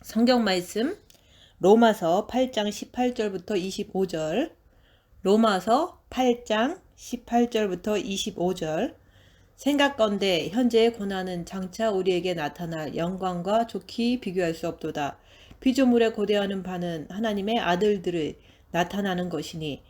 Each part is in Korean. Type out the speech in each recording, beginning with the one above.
성경 말씀 로마서 8장 18절부터 25절, 로마서 8장 18절부터 25절. 생각건대 현재의 고난은 장차 우리에게 나타날 영광과 좋게 비교할 수 없도다. 피조물에 고대하는 바는 하나님의 아들들을 나타나는 것이니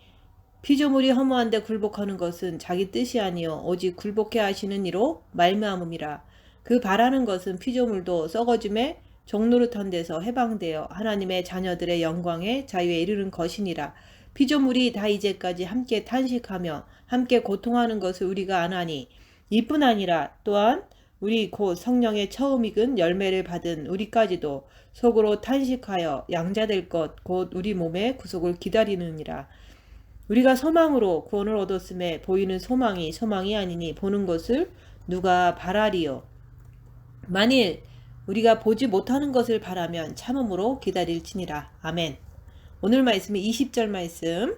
피조물이 허무한데 굴복하는 것은 자기 뜻이 아니요 오직 굴복해 하시는 이로 말미암음이라. 그 바라는 것은 피조물도 썩어짐에 종노릇한 데서 해방되어 하나님의 자녀들의 영광의 자유에 이르는 것이니라. 피조물이 다 이제까지 함께 탄식하며 함께 고통하는 것을 우리가 아나니 이뿐 아니라 또한 우리 곧 성령의 처음 익은 열매를 받은 우리까지도 속으로 탄식하여 양자될 것 곧 우리 몸의 구속을 기다리느니라. 우리가 소망으로 구원을 얻었음에 보이는 소망이 아니니 보는 것을 누가 바라리요. 만일 우리가 보지 못하는 것을 바라면 참음으로 기다릴지니라. 아멘. 오늘 말씀은 20절 말씀.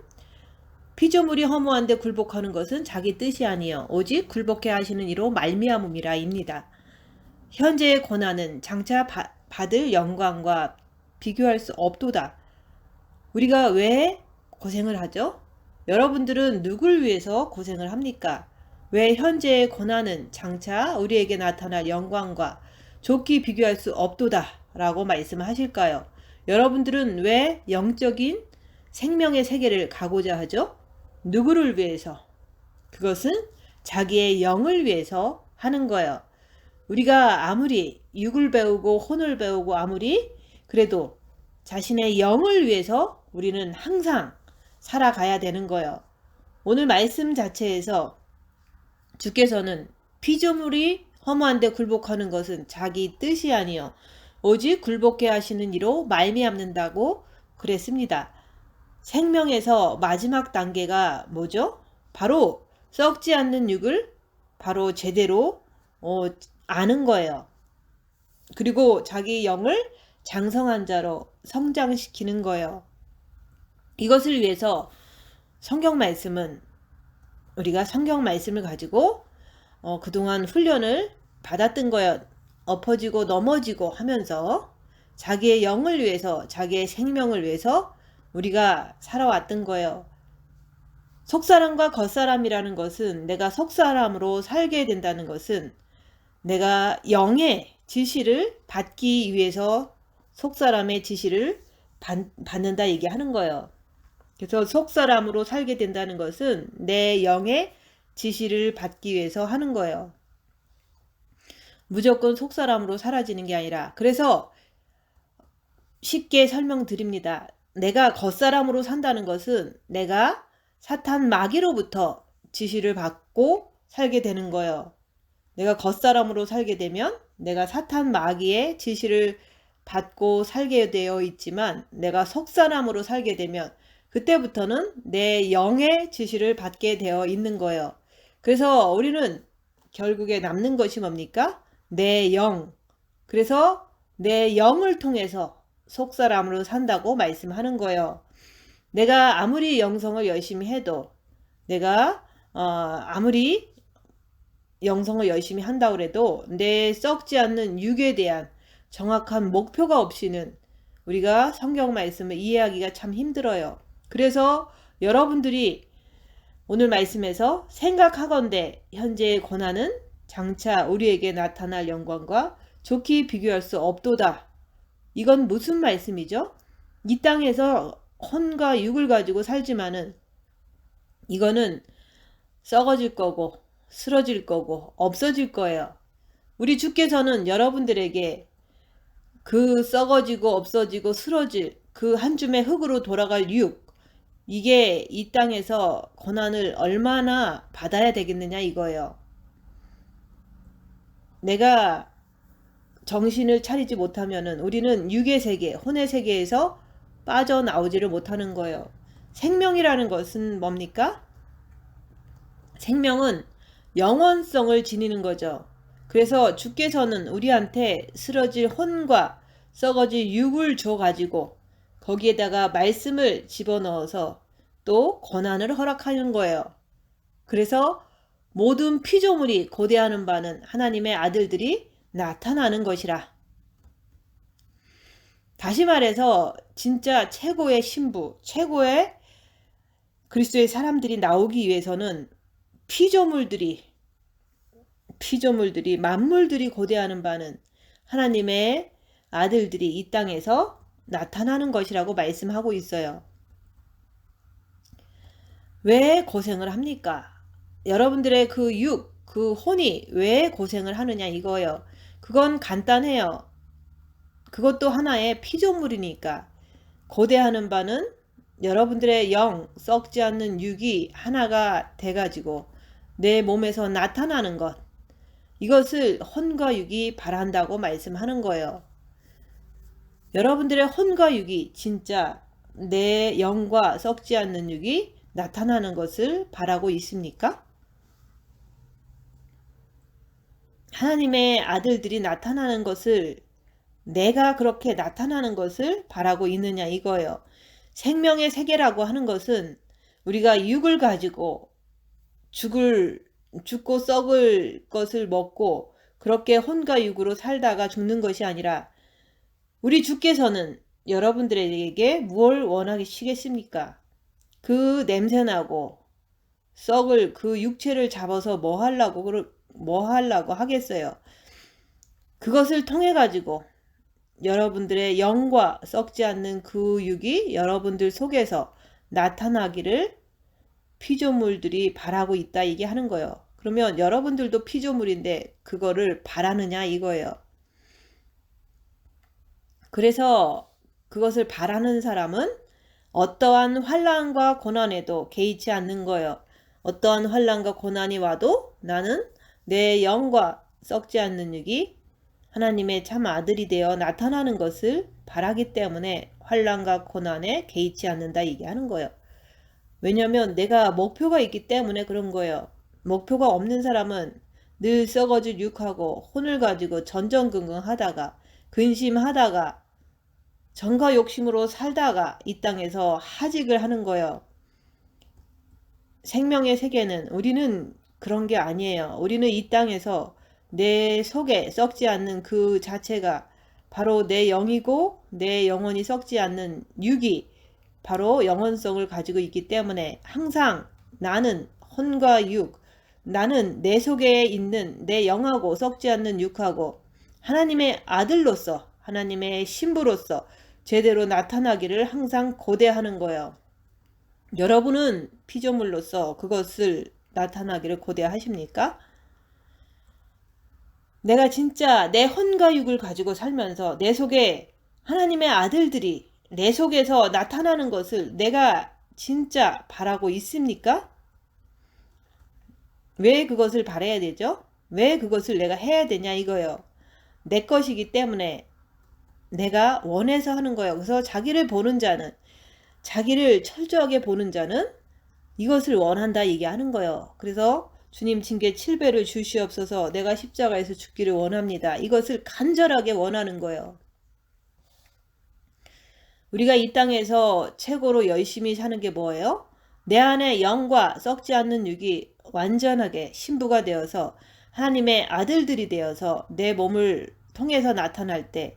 피조물이 허무한데 굴복하는 것은 자기 뜻이 아니요 오직 굴복해 하시는 이로 말미암음이라입니다. 현재의 고난은 장차 받을 영광과 비교할 수 없도다. 우리가 왜 고생을 하죠? 여러분들은 누굴 위해서 고생을 합니까? 왜 현재의 고난은 장차 우리에게 나타날 영광과 좋게 비교할 수 없도다 라고 말씀하실까요? 여러분들은 왜 영적인 생명의 세계를 가고자 하죠? 누구를 위해서? 그것은 자기의 영을 위해서 하는 거예요. 우리가 아무리 육을 배우고 혼을 배우고 아무리 그래도 자신의 영을 위해서 우리는 항상 살아가야 되는 거예요. 오늘 말씀 자체에서 주께서는 피조물이 허무한데 굴복하는 것은 자기 뜻이 아니요 오직 굴복해 하시는 이로 말미암는다고 그랬습니다. 생명에서 마지막 단계가 뭐죠? 바로 썩지 않는 육을 바로 제대로 아는 거예요. 그리고 자기 영을 장성한 자로 성장시키는 거예요. 이것을 위해서 성경 말씀은 우리가 성경 말씀을 가지고 그동안 훈련을 받았던 거예요. 엎어지고 넘어지고 하면서 자기의 영을 위해서 자기의 생명을 위해서 우리가 살아왔던 거예요. 속사람과 겉사람이라는 것은 내가 속사람으로 살게 된다는 것은 내가 영의 지시를 받기 위해서 속사람의 지시를 받는다 얘기하는 거예요. 그래서 속사람으로 살게 된다는 것은 내 영의 지시를 받기 위해서 하는 거예요. 무조건 속사람으로 사라지는 게 아니라 그래서 쉽게 설명드립니다. 내가 겉사람으로 산다는 것은 내가 사탄 마귀로부터 지시를 받고 살게 되는 거예요. 내가 겉사람으로 살게 되면 내가 사탄 마귀의 지시를 받고 살게 되어 있지만 내가 속사람으로 살게 되면 그때부터는 내 영의 지시를 받게 되어 있는 거예요. 그래서 우리는 결국에 남는 것이 뭡니까? 내 영. 그래서 내 영을 통해서 속사람으로 산다고 말씀하는 거예요. 내가 아무리 영성을 열심히 해도 내가 아무리 영성을 열심히 한다고 해도 내 썩지 않는 육에 대한 정확한 목표가 없이는 우리가 성경 말씀을 이해하기가 참 힘들어요. 그래서 여러분들이 오늘 말씀에서 생각하건대 현재의 고난은 장차 우리에게 나타날 영광과 좋게 비교할 수 없도다. 이건 무슨 말씀이죠? 이 땅에서 혼과 육을 가지고 살지만은 이거는 썩어질 거고 쓰러질 거고 없어질 거예요. 우리 주께서는 여러분들에게 그 썩어지고 없어지고 쓰러질 그 한 줌의 흙으로 돌아갈 육, 이게 이 땅에서 고난을 얼마나 받아야 되겠느냐 이거예요. 내가 정신을 차리지 못하면은 우리는 육의 세계, 혼의 세계에서 빠져나오지를 못하는 거예요. 생명이라는 것은 뭡니까? 생명은 영원성을 지니는 거죠. 그래서 주께서는 우리한테 쓰러질 혼과 썩어질 육을 줘가지고 거기에다가 말씀을 집어넣어서 또 고난을 허락하는 거예요. 그래서 모든 피조물이 고대하는 바는 하나님의 아들들이 나타나는 것이라. 다시 말해서 진짜 최고의 신부, 최고의 그리스도의 사람들이 나오기 위해서는 피조물들이 만물들이 고대하는 바는 하나님의 아들들이 이 땅에서 나타나는 것이라고 말씀하고 있어요. 왜 고생을 합니까? 여러분들의 그 혼이 왜 고생을 하느냐 이거예요. 그건 간단해요. 그것도 하나의 피조물이니까. 고대하는 바는 여러분들의 영, 썩지 않는 육이 하나가 돼가지고 내 몸에서 나타나는 것. 이것을 혼과 육이 바란다고 말씀하는 거예요. 여러분들의 혼과 육이 진짜 내 영과 썩지 않는 육이 나타나는 것을 바라고 있습니까? 하나님의 아들들이 나타나는 것을 내가 그렇게 나타나는 것을 바라고 있느냐 이거예요. 생명의 세계라고 하는 것은 우리가 육을 가지고 죽고 썩을 것을 먹고 그렇게 혼과 육으로 살다가 죽는 것이 아니라 우리 주께서는 여러분들에게 무엇을 원하시겠습니까? 그 냄새나고 썩을 그 육체를 잡아서 뭐 하려고 하겠어요. 그것을 통해 가지고 여러분들의 영과 썩지 않는 그 육이 여러분들 속에서 나타나기를 피조물들이 바라고 있다 얘기하는 거예요. 그러면 여러분들도 피조물인데 그거를 바라느냐 이거예요. 그래서 그것을 바라는 사람은 어떠한 환난과 고난에도 개의치 않는 거예요. 어떠한 환난과 고난이 와도 나는 내 영과 썩지 않는 육이 하나님의 참 아들이 되어 나타나는 것을 바라기 때문에 환난과 고난에 개의치 않는다 얘기하는 거예요. 왜냐하면 내가 목표가 있기 때문에 그런 거예요. 목표가 없는 사람은 늘 썩어질 육하고 혼을 가지고 전전긍긍하다가 근심하다가 정과 욕심으로 살다가 이 땅에서 하직을 하는 거예요. 생명의 세계는 우리는 그런 게 아니에요. 우리는 이 땅에서 내 속에 썩지 않는 그 자체가 바로 내 영이고 내 영혼이 썩지 않는 육이 바로 영혼성을 가지고 있기 때문에 항상 나는 혼과 육, 나는 내 속에 있는 내 영하고 썩지 않는 육하고 하나님의 아들로서 하나님의 신부로서 제대로 나타나기를 항상 고대하는 거예요. 여러분은 피조물로서 그것을 나타나기를 고대하십니까? 내가 진짜 내 혼과 육을 가지고 살면서 내 속에 하나님의 아들들이 내 속에서 나타나는 것을 내가 진짜 바라고 있습니까? 왜 그것을 바라야 되죠? 왜 그것을 내가 해야 되냐 이거요. 내 것이기 때문에 내가 원해서 하는 거예요. 그래서 자기를 철저하게 보는 자는 이것을 원한다 얘기하는 거예요. 그래서 주님 징계 7배를 주시옵소서 내가 십자가에서 죽기를 원합니다. 이것을 간절하게 원하는 거예요. 우리가 이 땅에서 최고로 열심히 사는 게 뭐예요? 내 안에 영과 썩지 않는 육이 완전하게 신부가 되어서 하나님의 아들들이 되어서 내 몸을 통해서 나타날 때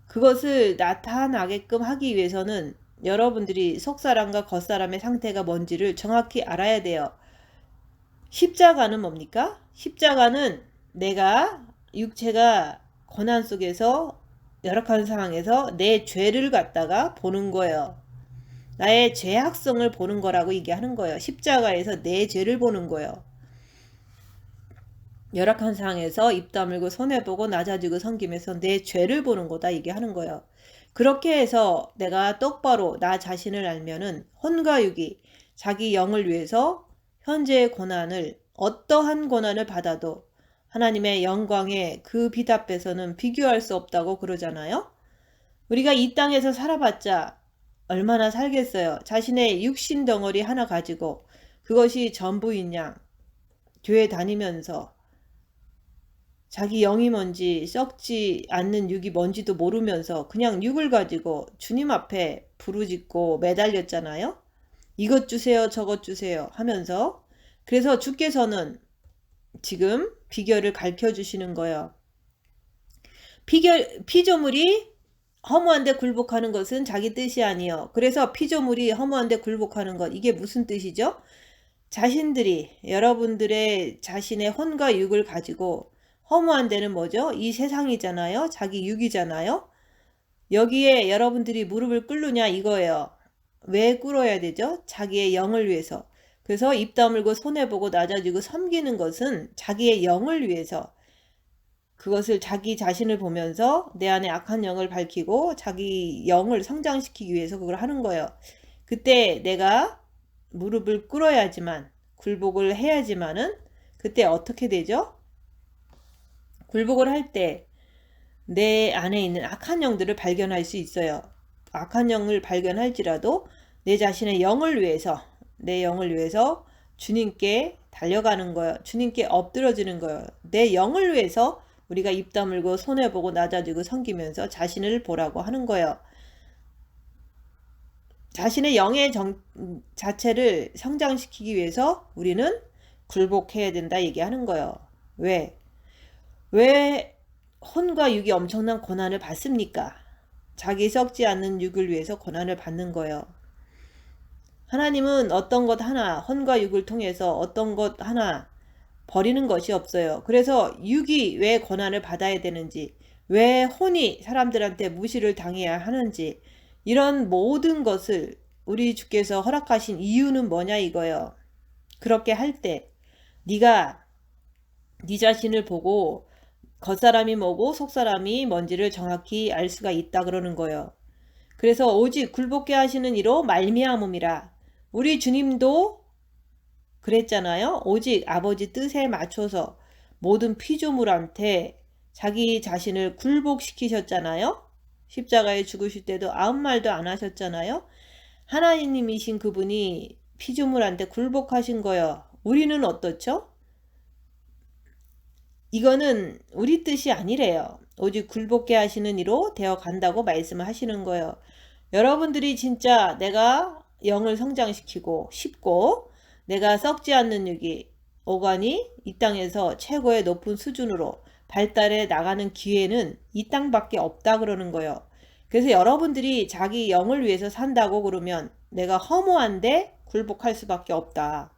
그것을 나타나게끔 하기 위해서는 여러분들이 속사람과 겉사람의 상태가 뭔지를 정확히 알아야 돼요. 십자가는 뭡니까? 십자가는 내가 육체가 고난 속에서 열악한 상황에서 내 죄를 갖다가 보는 거예요. 나의 죄악성을 보는 거라고 얘기하는 거예요. 십자가에서 내 죄를 보는 거예요. 열악한 상황에서 입 다물고 손해보고 낮아지고 섬김에서 내 죄를 보는 거다 얘기하는 거예요. 그렇게 해서 내가 똑바로 나 자신을 알면은 혼과 육이 자기 영을 위해서 현재의 고난을 어떠한 고난을 받아도 하나님의 영광에 그 빛 앞에서는 비교할 수 없다고 그러잖아요. 우리가 이 땅에서 살아봤자 얼마나 살겠어요. 자신의 육신 덩어리 하나 가지고 그것이 전부인 양 교회 다니면서 자기 영이 뭔지 썩지 않는 육이 뭔지도 모르면서 그냥 육을 가지고 주님 앞에 부르짖고 매달렸잖아요. 이것 주세요 저것 주세요 하면서 그래서 주께서는 지금 비결을 가르쳐 주시는 거예요. 피조물이 허무한데 굴복하는 것은 자기 뜻이 아니요. 그래서 피조물이 허무한데 굴복하는 것, 이게 무슨 뜻이죠? 자신들이, 여러분들의 자신의 혼과 육을 가지고, 허무한 데는 뭐죠? 이 세상이잖아요. 자기 육이잖아요. 여기에 여러분들이 무릎을 꿇느냐 이거예요. 왜 꿇어야 되죠? 자기의 영을 위해서. 그래서 입 다물고 손해보고 낮아지고 섬기는 것은 자기의 영을 위해서, 그것을 자기 자신을 보면서 내 안에 악한 영을 밝히고 자기 영을 성장시키기 위해서 그걸 하는 거예요. 그때 내가 무릎을 꿇어야지만, 굴복을 해야지만은, 그때 어떻게 되죠? 굴복을 할 때 내 안에 있는 악한 영들을 발견할 수 있어요. 악한 영을 발견할지라도 내 자신의 영을 위해서, 내 영을 위해서 주님께 달려가는 거예요. 주님께 엎드려지는 거예요. 내 영을 위해서 우리가 입 다물고 손해보고 낮아지고 섬기면서 자신을 보라고 하는 거예요. 자신의 영의 자체를 성장시키기 위해서 우리는 굴복해야 된다 얘기하는 거예요. 왜? 왜 혼과 육이 엄청난 고난을 받습니까? 자기 썩지 않는 육을 위해서 고난을 받는 거예요. 하나님은 어떤 것 하나, 혼과 육을 통해서 어떤 것 하나 버리는 것이 없어요. 그래서 육이 왜 고난을 받아야 되는지, 왜 혼이 사람들한테 무시를 당해야 하는지, 이런 모든 것을 우리 주께서 허락하신 이유는 뭐냐 이거예요. 그렇게 할 때 네가 네 자신을 보고 겉사람이 뭐고 속사람이 뭔지를 정확히 알 수가 있다 그러는 거예요. 그래서 오직 굴복케 하시는 이로 말미암음이라. 우리 주님도 그랬잖아요. 오직 아버지 뜻에 맞춰서 모든 피조물한테 자기 자신을 굴복시키셨잖아요. 십자가에 죽으실 때도 아무 말도 안 하셨잖아요. 하나님이신 그분이 피조물한테 굴복하신 거예요. 우리는 어떻죠? 이거는 우리 뜻이 아니래요. 오직 굴복케 하시는 이로 되어 간다고 말씀을 하시는 거예요. 여러분들이 진짜 내가 영을 성장시키고 싶고 내가 썩지 않는 육이 오가니 이 땅에서 최고의 높은 수준으로 발달해 나가는 기회는 이 땅밖에 없다 그러는 거예요. 그래서 여러분들이 자기 영을 위해서 산다고 그러면 내가 허무한데 굴복할 수밖에 없다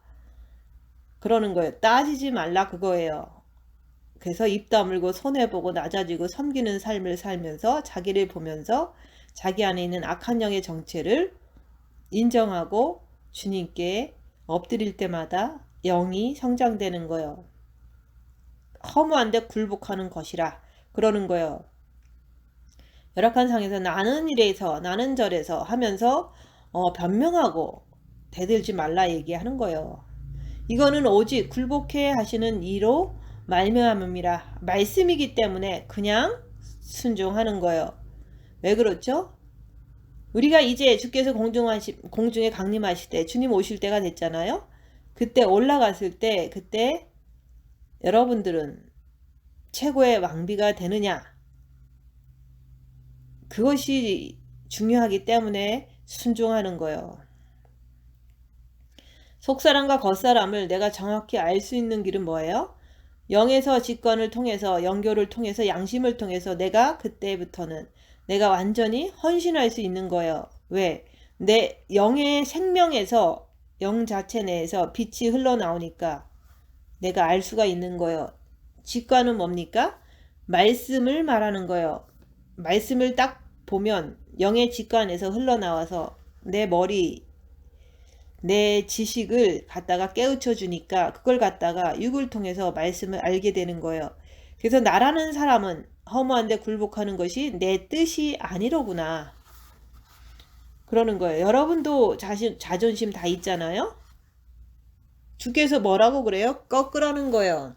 그러는 거예요. 따지지 말라 그거예요. 그래서 입 다물고 손해보고 낮아지고 섬기는 삶을 살면서 자기를 보면서 자기 안에 있는 악한 영의 정체를 인정하고 주님께 엎드릴 때마다 영이 성장되는 거예요. 허무한데 굴복하는 것이라 그러는 거예요. 열악한 상에서 나는 이래서 나는 저래서 하면서 변명하고 대들지 말라 얘기하는 거예요. 이거는 오직 굴복해 하시는 이로 말미암음이라 말씀이기 때문에 그냥 순종하는 거예요. 왜 그렇죠? 우리가 이제 주께서 공중에 강림하실 때 주님 오실 때가 됐잖아요. 그때 올라갔을 때 그때 여러분들은 최고의 왕비가 되느냐? 그것이 중요하기 때문에 순종하는 거예요. 속사람과 겉사람을 내가 정확히 알 수 있는 길은 뭐예요? 영에서 직관을 통해서 영교를 통해서 양심을 통해서 내가 그때부터는 내가 완전히 헌신할 수 있는 거예요. 왜? 내 영의 생명에서 영 자체 내에서 빛이 흘러나오니까 내가 알 수가 있는 거예요. 직관은 뭡니까? 말씀을 말하는 거예요. 말씀을 딱 보면 영의 직관에서 흘러나와서 내 머리 내 지식을 갖다가 깨우쳐 주니까 그걸 갖다가 육을 통해서 말씀을 알게 되는 거예요. 그래서 나라는 사람은 허무한데 굴복하는 것이 내 뜻이 아니로구나 그러는 거예요. 여러분도 자존심 다 있잖아요. 주께서 뭐라고 그래요? 꺾으라는 거예요.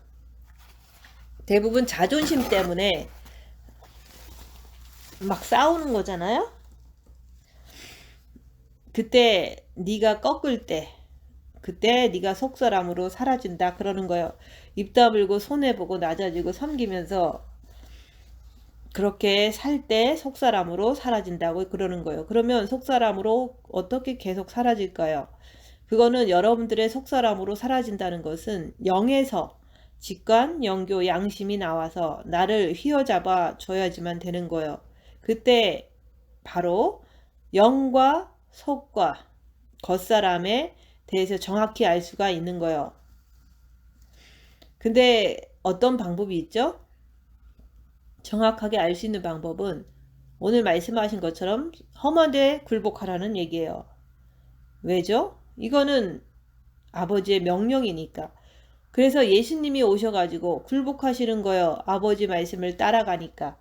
대부분 자존심 때문에 막 싸우는 거잖아요. 그때 네가 꺾을 때 그때 네가 속사람으로 사라진다 그러는 거예요. 입 다물고 손해보고 낮아지고 섬기면서 그렇게 살 때 속사람으로 사라진다고 그러는 거예요. 그러면 속사람으로 어떻게 계속 사라질까요? 그거는 여러분들의 속사람으로 사라진다는 것은 영에서 직관, 영교, 양심이 나와서 나를 휘어잡아 줘야지만 되는 거예요. 그때 바로 영과 속과 겉사람에 대해서 정확히 알 수가 있는 거예요. 근데 어떤 방법이 있죠? 정확하게 알 수 있는 방법은 오늘 말씀하신 것처럼 험한데 굴복하라는 얘기예요. 왜죠? 이거는 아버지의 명령이니까. 그래서 예수님이 오셔가지고 굴복하시는 거예요. 아버지 말씀을 따라가니까.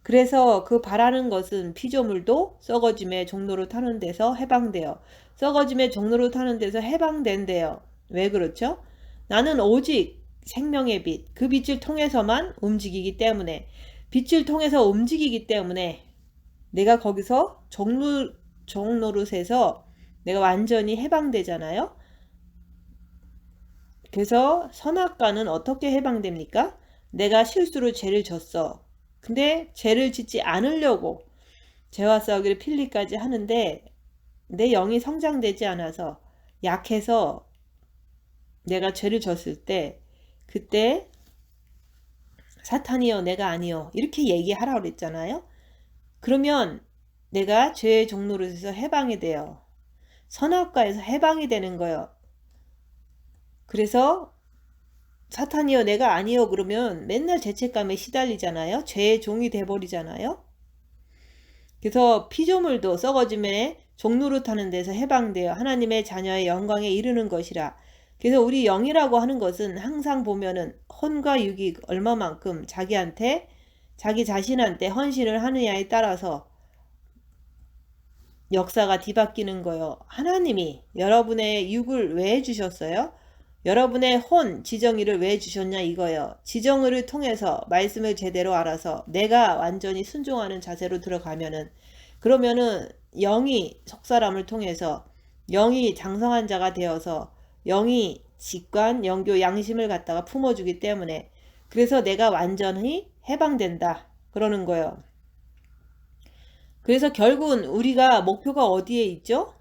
그래서 그 바라는 것은 피조물도 썩어짐의 종로로 타는 데서 해방돼요. 썩어짐의 종로로 타는 데서 해방된대요. 왜 그렇죠? 나는 오직 생명의 빛, 그 빛을 통해서만 움직이기 때문에, 빛을 통해서 움직이기 때문에 내가 거기서 종노릇에서 내가 완전히 해방되잖아요. 그래서 선악과는 어떻게 해방됩니까? 내가 실수로 죄를 졌어. 근데 죄를 짓지 않으려고 죄와 싸우기를 필리까지 하는데 내 영이 성장되지 않아서 약해서 내가 죄를 졌을 때 그때 사탄이여 내가 아니여 이렇게 얘기하라고 그랬잖아요. 그러면 내가 죄의 종노릇에서 해방이 돼요. 선악과에서 해방이 되는 거예요. 그래서 사탄이여 내가 아니여 그러면 맨날 죄책감에 시달리잖아요. 죄의 종이 돼버리잖아요. 그래서 피조물도 썩어짐에 종노릇하는 데서 해방되어 하나님의 자녀의 영광에 이르는 것이라. 그래서 우리 영이라고 하는 것은 항상 보면은 혼과 육이 얼마만큼 자기한테 자기 자신한테 헌신을 하느냐에 따라서 역사가 뒤바뀌는 거예요. 하나님이 여러분의 육을 왜 주셨어요? 여러분의 혼, 지정의를 왜 주셨냐 이거예요. 지정의를 통해서 말씀을 제대로 알아서 내가 완전히 순종하는 자세로 들어가면은 그러면은 영이 속사람을 통해서 영이 장성한 자가 되어서 영이 직관, 영교, 양심을 갖다가 품어주기 때문에 그래서 내가 완전히 해방된다 그러는 거예요. 그래서 결국은 우리가 목표가 어디에 있죠?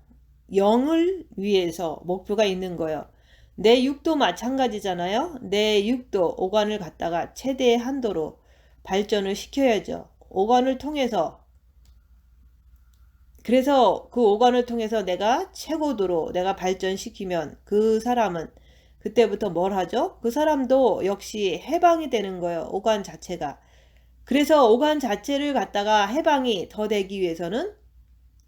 영을 위해서 목표가 있는 거예요. 내 육도 마찬가지잖아요. 내 육도 오간을 갖다가 최대의 한도로 발전을 시켜야죠. 오간을 통해서 그래서 그 오간을 통해서 내가 최고도로 내가 발전시키면 그 사람은 그때부터 뭘 하죠? 그 사람도 역시 해방이 되는 거예요. 오간 자체가. 그래서 오간 자체를 갖다가 해방이 더 되기 위해서는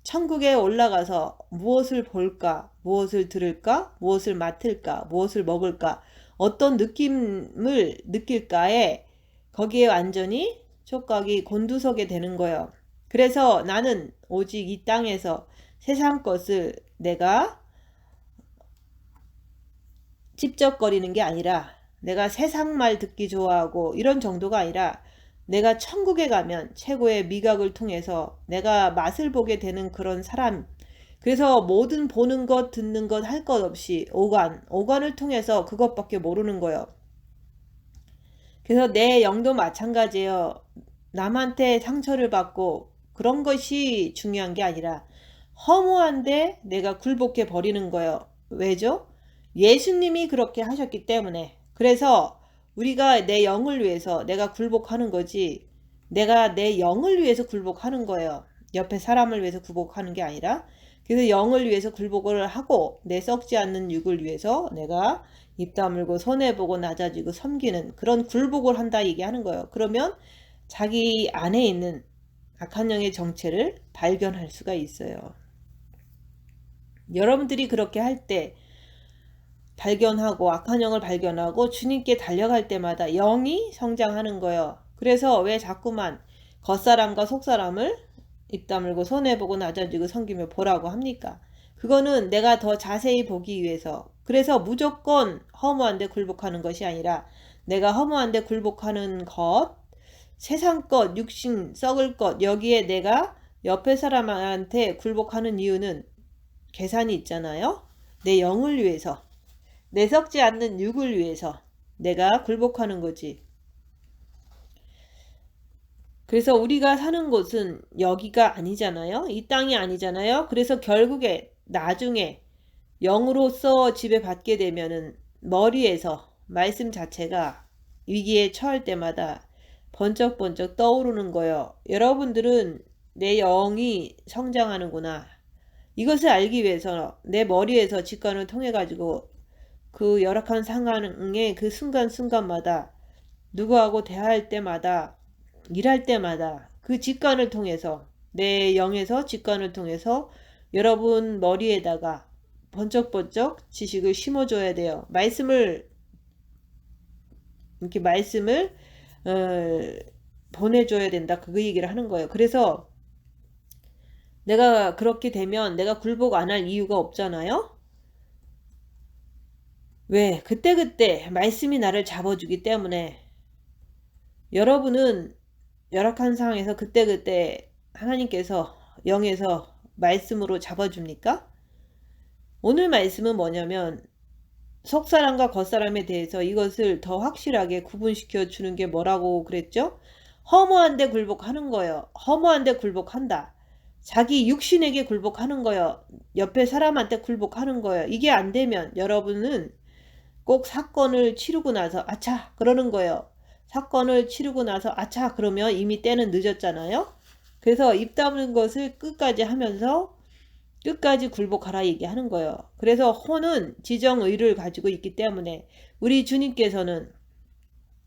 천국에 올라가서 무엇을 볼까, 무엇을 들을까, 무엇을 맡을까, 무엇을 먹을까, 어떤 느낌을 느낄까에 거기에 완전히 촉각이 곤두서게 되는 거예요. 그래서 나는 오직 이 땅에서 세상 것을 내가 찝쩍거리는 게 아니라 내가 세상 말 듣기 좋아하고 이런 정도가 아니라 내가 천국에 가면 최고의 미각을 통해서 내가 맛을 보게 되는 그런 사람. 그래서 모든 보는 것, 듣는 것, 할 것 없이 오간을 통해서 그것밖에 모르는 거예요. 그래서 내 영도 마찬가지예요. 남한테 상처를 받고 그런 것이 중요한 게 아니라 허무한데 내가 굴복해 버리는 거예요. 왜죠? 예수님이 그렇게 하셨기 때문에. 그래서 우리가 내 영을 위해서 내가 굴복하는 거지 내가 내 영을 위해서 굴복하는 거예요. 옆에 사람을 위해서 굴복하는 게 아니라 그래서 영을 위해서 굴복을 하고 내 썩지 않는 육을 위해서 내가 입 다물고 손해보고 낮아지고 섬기는 그런 굴복을 한다 얘기하는 거예요. 그러면 자기 안에 있는 악한 영의 정체를 발견할 수가 있어요. 여러분들이 그렇게 할 때 발견하고 악한 영을 발견하고 주님께 달려갈 때마다 영이 성장하는 거예요. 그래서 왜 자꾸만 겉사람과 속사람을 입 다물고 손해보고 낮아지고 섬기며 보라고 합니까? 그거는 내가 더 자세히 보기 위해서 그래서 무조건 허무한데 굴복하는 것이 아니라 내가 허무한데 굴복하는 것 세상 것, 육신, 썩을 것 여기에 내가 옆에 사람한테 굴복하는 이유는 계산이 있잖아요. 내 영을 위해서 내 썩지 않는 육을 위해서 내가 굴복하는 거지. 그래서 우리가 사는 곳은 여기가 아니잖아요. 이 땅이 아니잖아요. 그래서 결국에 나중에 영으로서 지배받게 되면은 머리에서 말씀 자체가 위기에 처할 때마다 번쩍번쩍 떠오르는 거예요. 여러분들은 내 영이 성장하는구나. 이것을 알기 위해서 내 머리에서 직관을 통해 가지고 그 열악한 상황의 그 순간순간마다 누구하고 대화할 때마다 일할 때마다 그 직관을 통해서 내 영에서 직관을 통해서 여러분 머리에다가 번쩍번쩍 지식을 심어줘야 돼요. 이렇게 말씀을 보내줘야 된다. 그 얘기를 하는 거예요. 그래서 내가 그렇게 되면 내가 굴복 안 할 이유가 없잖아요. 왜? 그때그때 말씀이 나를 잡아주기 때문에 여러분은 열악한 상황에서 그때그때 하나님께서 영에서 말씀으로 잡아줍니까? 오늘 말씀은 뭐냐면 속사람과 겉사람에 대해서 이것을 더 확실하게 구분시켜 주는 게 뭐라고 그랬죠? 허무한데 굴복하는 거예요. 허무한데 굴복한다. 자기 육신에게 굴복하는 거예요. 옆에 사람한테 굴복하는 거예요. 이게 안 되면 여러분은 꼭 사건을 치르고 나서 아차 그러는 거예요. 사건을 치르고 나서 아차 그러면 이미 때는 늦었잖아요. 그래서 입 다무는 것을 끝까지 하면서 끝까지 굴복하라 얘기하는 거예요. 그래서 혼은 지정의를 가지고 있기 때문에 우리 주님께서는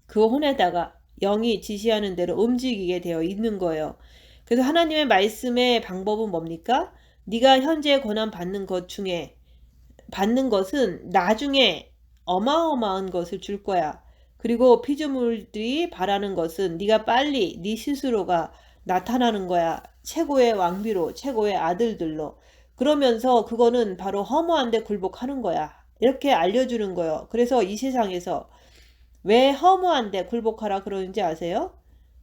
그 혼에다가 영이 지시하는 대로 움직이게 되어 있는 거예요. 그래서 하나님의 말씀의 방법은 뭡니까? 네가 현재 고난 받는 것 중에 받는 것은 나중에 어마어마한 것을 줄 거야. 그리고 피조물들이 바라는 것은 네가 빨리 네 스스로가 나타나는 거야. 최고의 왕비로 최고의 아들들로. 그러면서 그거는 바로 허무한데 굴복하는 거야. 이렇게 알려주는 거예요. 그래서 이 세상에서 왜 허무한데 굴복하라 그러는지 아세요?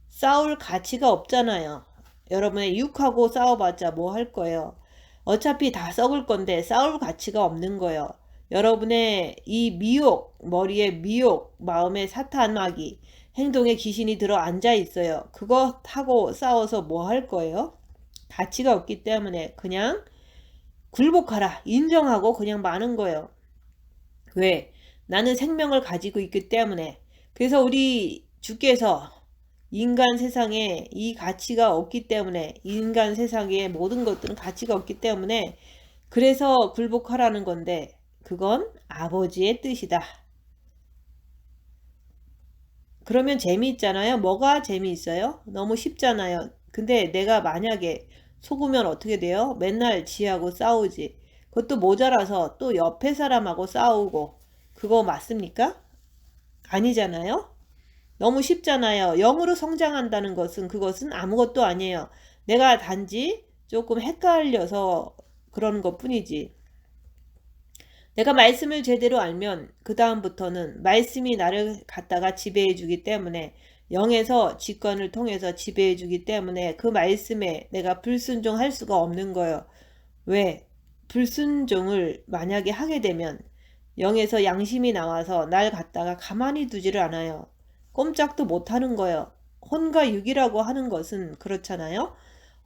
싸울 가치가 없잖아요. 여러분의 육하고 싸워봤자 뭐 할 거예요? 어차피 다 썩을 건데 싸울 가치가 없는 거예요. 여러분의 이 미혹, 머리에 미혹, 마음에 사탄마귀, 행동에 귀신이 들어 앉아 있어요. 그거 타고 싸워서 뭐 할 거예요? 가치가 없기 때문에 그냥 굴복하라, 인정하고 그냥 마는 거예요. 왜? 나는 생명을 가지고 있기 때문에. 그래서 우리 주께서 인간 세상에 이 가치가 없기 때문에 인간 세상의 모든 것들은 가치가 없기 때문에 그래서 굴복하라는 건데 그건 아버지의 뜻이다. 그러면 재미있잖아요. 뭐가 재미있어요? 너무 쉽잖아요. 근데 내가 만약에 속으면 어떻게 돼요? 맨날 지하고 싸우지. 그것도 모자라서 또 옆에 사람하고 싸우고 그거 맞습니까? 아니잖아요. 너무 쉽잖아요. 영으로 성장한다는 것은 그것은 아무것도 아니에요. 내가 단지 조금 헷갈려서 그러는 것 뿐이지. 내가 말씀을 제대로 알면 그 다음부터는 말씀이 나를 갖다가 지배해 주기 때문에 영에서 직관을 통해서 지배해 주기 때문에 그 말씀에 내가 불순종할 수가 없는 거예요. 왜? 불순종을 만약에 하게 되면 영에서 양심이 나와서 날 갖다가 가만히 두지를 않아요. 꼼짝도 못하는 거예요. 혼과 육이라고 하는 것은 그렇잖아요.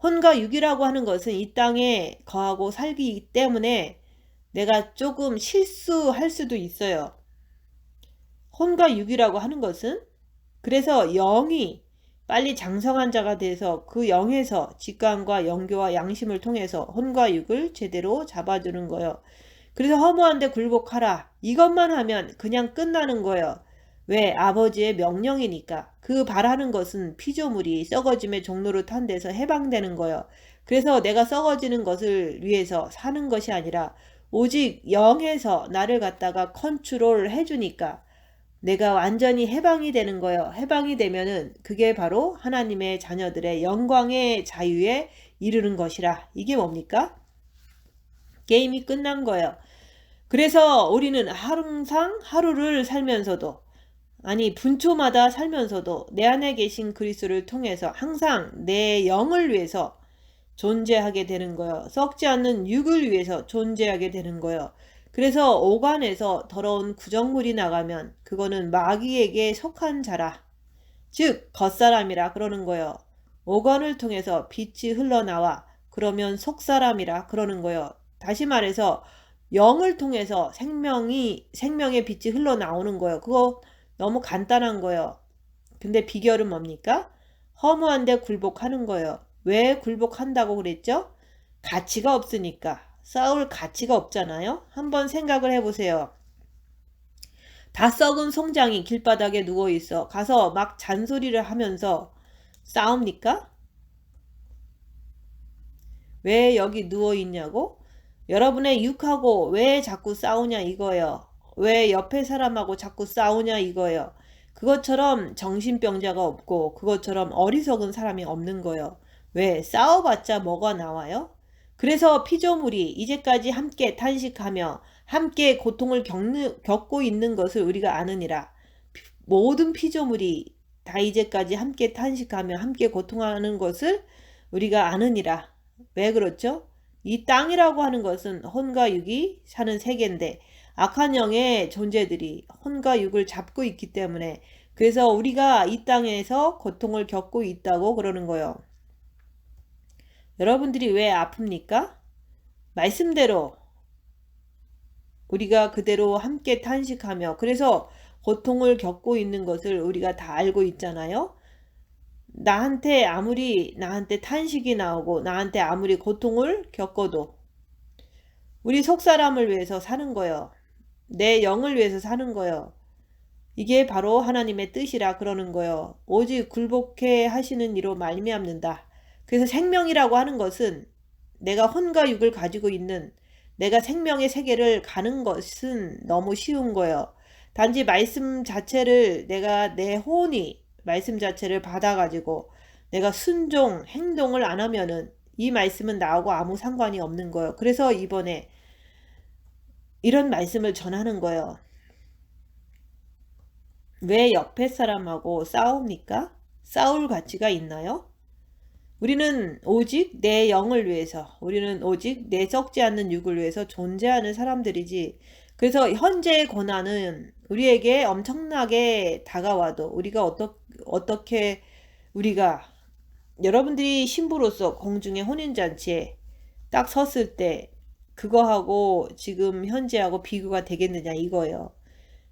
혼과 육이라고 하는 것은 이 땅에 거하고 살기 때문에 내가 조금 실수할 수도 있어요. 혼과 육이라고 하는 것은 그래서 영이 빨리 장성한 자가 돼서 그 영에서 직관과 영교와 양심을 통해서 혼과 육을 제대로 잡아주는 거예요. 그래서 허무한데 굴복하라. 이것만 하면 그냥 끝나는 거예요. 왜? 아버지의 명령이니까. 그 바라는 것은 피조물이 썩어짐의 종로를 탄 데서 해방되는 거예요. 그래서 내가 썩어지는 것을 위해서 사는 것이 아니라 오직 영에서 나를 갖다가 컨트롤 해주니까 내가 완전히 해방이 되는 거예요. 해방이 되면은 그게 바로 하나님의 자녀들의 영광의 자유에 이르는 것이라. 이게 뭡니까? 게임이 끝난 거예요. 그래서 우리는 항상 하루를 살면서도 아니 분초마다 살면서도 내 안에 계신 그리스도를 통해서 항상 내 영을 위해서 존재하게 되는 거예요. 썩지 않는 육을 위해서 존재하게 되는 거예요. 그래서 오간에서 더러운 구정물이 나가면 그거는 마귀에게 속한 자라. 즉 겉사람이라 그러는 거예요. 오간을 통해서 빛이 흘러나와 그러면 속사람이라 그러는 거예요. 다시 말해서 영을 통해서 생명의 빛이 흘러나오는 거예요. 그거 너무 간단한 거예요. 근데 비결은 뭡니까? 허무한데 굴복하는 거예요. 왜 굴복한다고 그랬죠? 가치가 없으니까. 싸울 가치가 없잖아요. 한번 생각을 해보세요. 다 썩은 송장이 길바닥에 누워있어. 가서 막 잔소리를 하면서 싸웁니까? 왜 여기 누워있냐고? 여러분의 육하고 왜 자꾸 싸우냐 이거예요. 왜 옆에 사람하고 자꾸 싸우냐 이거예요. 그것처럼 정신병자가 없고 그것처럼 어리석은 사람이 없는 거예요. 왜? 싸워봤자 뭐가 나와요? 그래서 피조물이 이제까지 함께 탄식하며 함께 고통을 겪고 있는 것을 우리가 아느니라. 모든 피조물이 다 이제까지 함께 탄식하며 함께 고통하는 것을 우리가 아느니라. 왜 그렇죠? 이 땅이라고 하는 것은 혼과 육이 사는 세계인데 악한 영의 존재들이 혼과 육을 잡고 있기 때문에 그래서 우리가 이 땅에서 고통을 겪고 있다고 그러는 거예요. 여러분들이 왜 아픕니까? 말씀대로 우리가 그대로 함께 탄식하며 그래서 고통을 겪고 있는 것을 우리가 다 알고 있잖아요. 나한테 탄식이 나오고 나한테 아무리 고통을 겪어도 우리 속사람을 위해서 사는 거예요. 내 영을 위해서 사는 거예요. 이게 바로 하나님의 뜻이라 그러는 거예요. 오직 굴복해 하시는 이로 말미암는다. 그래서 생명이라고 하는 것은 내가 혼과 육을 가지고 있는 내가 생명의 세계를 가는 것은 너무 쉬운 거예요. 단지 말씀 자체를 내가 내 혼이 말씀 자체를 받아가지고 내가 순종, 행동을 안 하면은 이 말씀은 나하고 아무 상관이 없는 거예요. 그래서 이번에 이런 말씀을 전하는 거예요. 왜 옆에 사람하고 싸웁니까? 싸울 가치가 있나요? 우리는 오직 내 영을 위해서, 우리는 오직 내 썩지 않는 육을 위해서 존재하는 사람들이지. 그래서 현재의 고난은 우리에게 엄청나게 다가와도 우리가 어떻게 우리가 여러분들이 신부로서 공중의 혼인잔치에 딱 섰을 때 그거하고 지금 현재하고 비교가 되겠느냐 이거예요.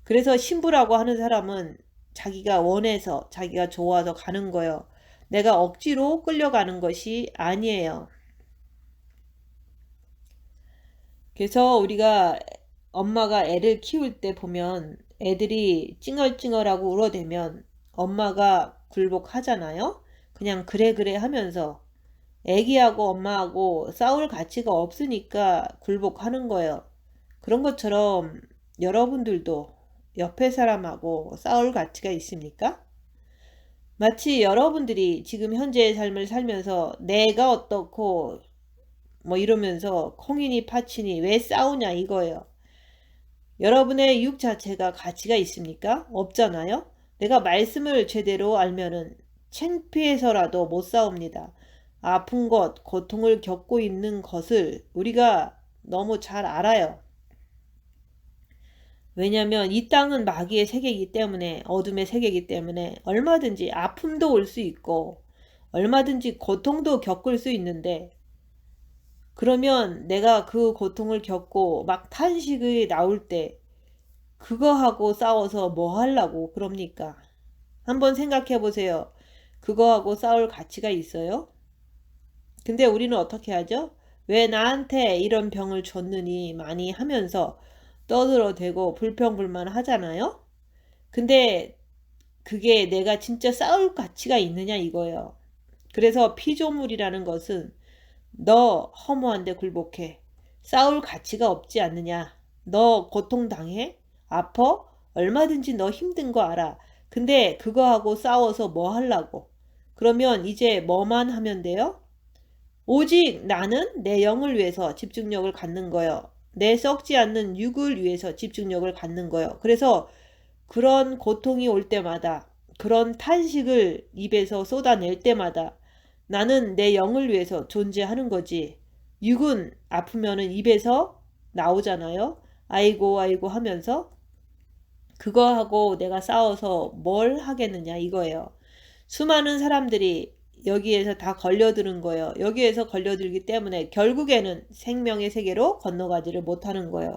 그래서 신부라고 하는 사람은 자기가 원해서 자기가 좋아서 가는 거예요. 내가 억지로 끌려가는 것이 아니에요. 그래서 우리가 엄마가 애를 키울 때 보면 애들이 찡얼찡얼하고 울어대면 엄마가 굴복하잖아요. 그냥 그래 하면서 애기하고 엄마하고 싸울 가치가 없으니까 굴복하는 거예요. 그런 것처럼 여러분들도 옆에 사람하고 싸울 가치가 있습니까? 마치 여러분들이 지금 현재의 삶을 살면서 내가 어떻고 뭐 이러면서 콩이니 파치니 왜 싸우냐 이거예요. 여러분의 육 자체가 가치가 있습니까? 없잖아요. 내가 말씀을 제대로 알면은 창피해서라도 못 싸웁니다. 아픈 것, 고통을 겪고 있는 것을 우리가 너무 잘 알아요. 왜냐하면 이 땅은 마귀의 세계이기 때문에 어둠의 세계이기 때문에 얼마든지 아픔도 올 수 있고 얼마든지 고통도 겪을 수 있는데 그러면 내가 그 고통을 겪고 막 탄식이 나올 때 그거하고 싸워서 뭐 하려고 그럽니까? 한번 생각해 보세요. 그거하고 싸울 가치가 있어요? 근데 우리는 어떻게 하죠? 왜 나한테 이런 병을 줬느니 많이 하면서 떠들어대고 불평불만 하잖아요. 근데 그게 내가 진짜 싸울 가치가 있느냐 이거예요. 그래서 피조물이라는 것은 너 허무한데 굴복해. 싸울 가치가 없지 않느냐. 너 고통당해? 아파? 얼마든지 너 힘든 거 알아. 근데 그거하고 싸워서 뭐 하려고? 그러면 이제 뭐만 하면 돼요? 오직 나는 내 영을 위해서 집중력을 갖는 거예요. 내 썩지 않는 육을 위해서 집중력을 갖는 거예요. 그래서 그런 고통이 올 때마다 그런 탄식을 입에서 쏟아낼 때마다 나는 내 영을 위해서 존재하는 거지. 육은 아프면은 입에서 나오잖아요. 아이고 아이고 하면서 그거하고 내가 싸워서 뭘 하겠느냐 이거예요. 수많은 사람들이 여기에서 다 걸려드는 거예요. 여기에서 걸려들기 때문에 결국에는 생명의 세계로 건너가지를 못하는 거예요.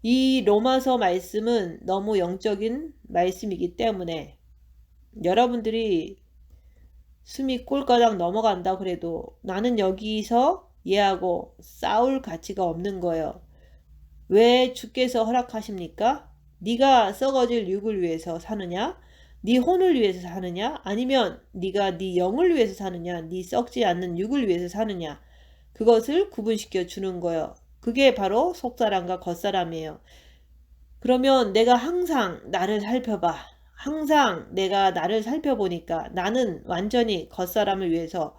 이 로마서 말씀은 너무 영적인 말씀이기 때문에 여러분들이 숨이 꼴가닥 넘어간다 그래도 나는 여기서 얘하고 싸울 가치가 없는 거예요. 왜 주께서 허락하십니까? 네가 썩어질 육을 위해서 사느냐? 네 혼을 위해서 사느냐? 아니면 네가 네 영을 위해서 사느냐? 네 썩지 않는 육을 위해서 사느냐? 그것을 구분시켜 주는 거예요. 그게 바로 속사람과 겉사람이에요. 그러면 내가 항상 나를 살펴봐. 항상 내가 나를 살펴보니까 나는 완전히 겉사람을 위해서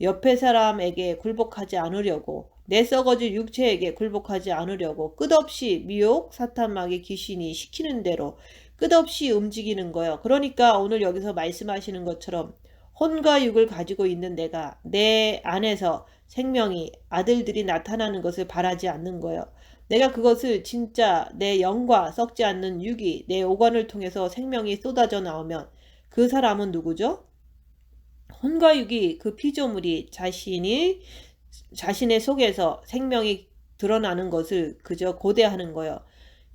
옆에 사람에게 굴복하지 않으려고 내 썩어질 육체에게 굴복하지 않으려고 끝없이 미혹, 사탄, 마귀, 귀신이 시키는 대로 끝없이 움직이는 거예요. 그러니까 오늘 여기서 말씀하시는 것처럼 혼과 육을 가지고 있는 내가 내 안에서 생명이 아들들이 나타나는 것을 바라지 않는 거예요. 내가 그것을 진짜 내 영과 썩지 않는 육이 내 오관을 통해서 생명이 쏟아져 나오면 그 사람은 누구죠? 혼과 육이 그 피조물이 자신의 속에서 생명이 드러나는 것을 그저 고대하는 거예요.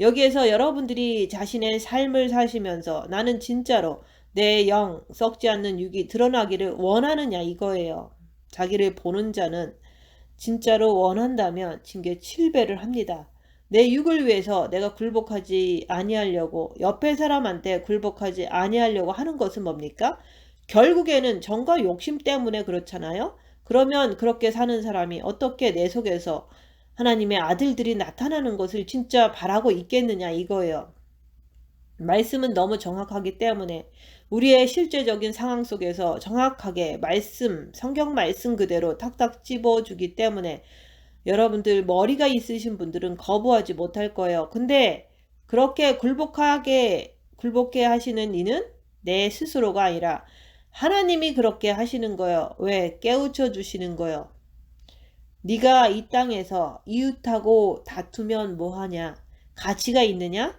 여기에서 여러분들이 자신의 삶을 사시면서 나는 진짜로 내 영, 썩지 않는 육이 드러나기를 원하느냐 이거예요. 자기를 보는 자는 진짜로 원한다면 징계 7배를 합니다. 내 육을 위해서 내가 굴복하지 아니하려고 옆에 사람한테 굴복하지 아니하려고 하는 것은 뭡니까? 결국에는 정과 욕심 때문에 그렇잖아요. 그러면 그렇게 사는 사람이 어떻게 내 속에서 하나님의 아들들이 나타나는 것을 진짜 바라고 있겠느냐 이거예요. 말씀은 너무 정확하기 때문에 우리의 실제적인 상황 속에서 정확하게 성경 말씀 그대로 탁탁 집어주기 때문에 여러분들 머리가 있으신 분들은 거부하지 못할 거예요. 근데 그렇게 굴복해 하시는 이는 내 스스로가 아니라 하나님이 그렇게 하시는 거예요. 왜? 깨우쳐 주시는 거예요. 네가 이 땅에서 이웃하고 다투면 뭐하냐? 가치가 있느냐?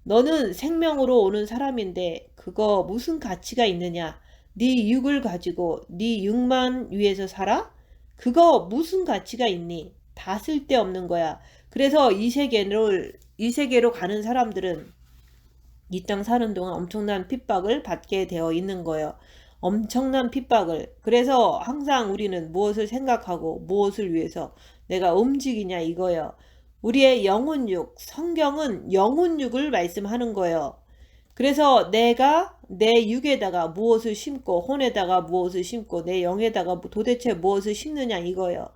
너는 생명으로 오는 사람인데 그거 무슨 가치가 있느냐? 네 육을 가지고 네 육만 위해서 살아? 그거 무슨 가치가 있니? 다 쓸데없는 거야. 그래서 이 세계로 가는 사람들은 이 땅 사는 동안 엄청난 핍박을 받게 되어 있는 거예요. 엄청난 핍박을. 그래서 항상 우리는 무엇을 생각하고 무엇을 위해서 내가 움직이냐 이거예요. 우리의 영혼육, 성경은 영혼육을 말씀하는 거예요. 그래서 내가 내 육에다가 무엇을 심고 혼에다가 무엇을 심고 내 영에다가 도대체 무엇을 심느냐 이거예요.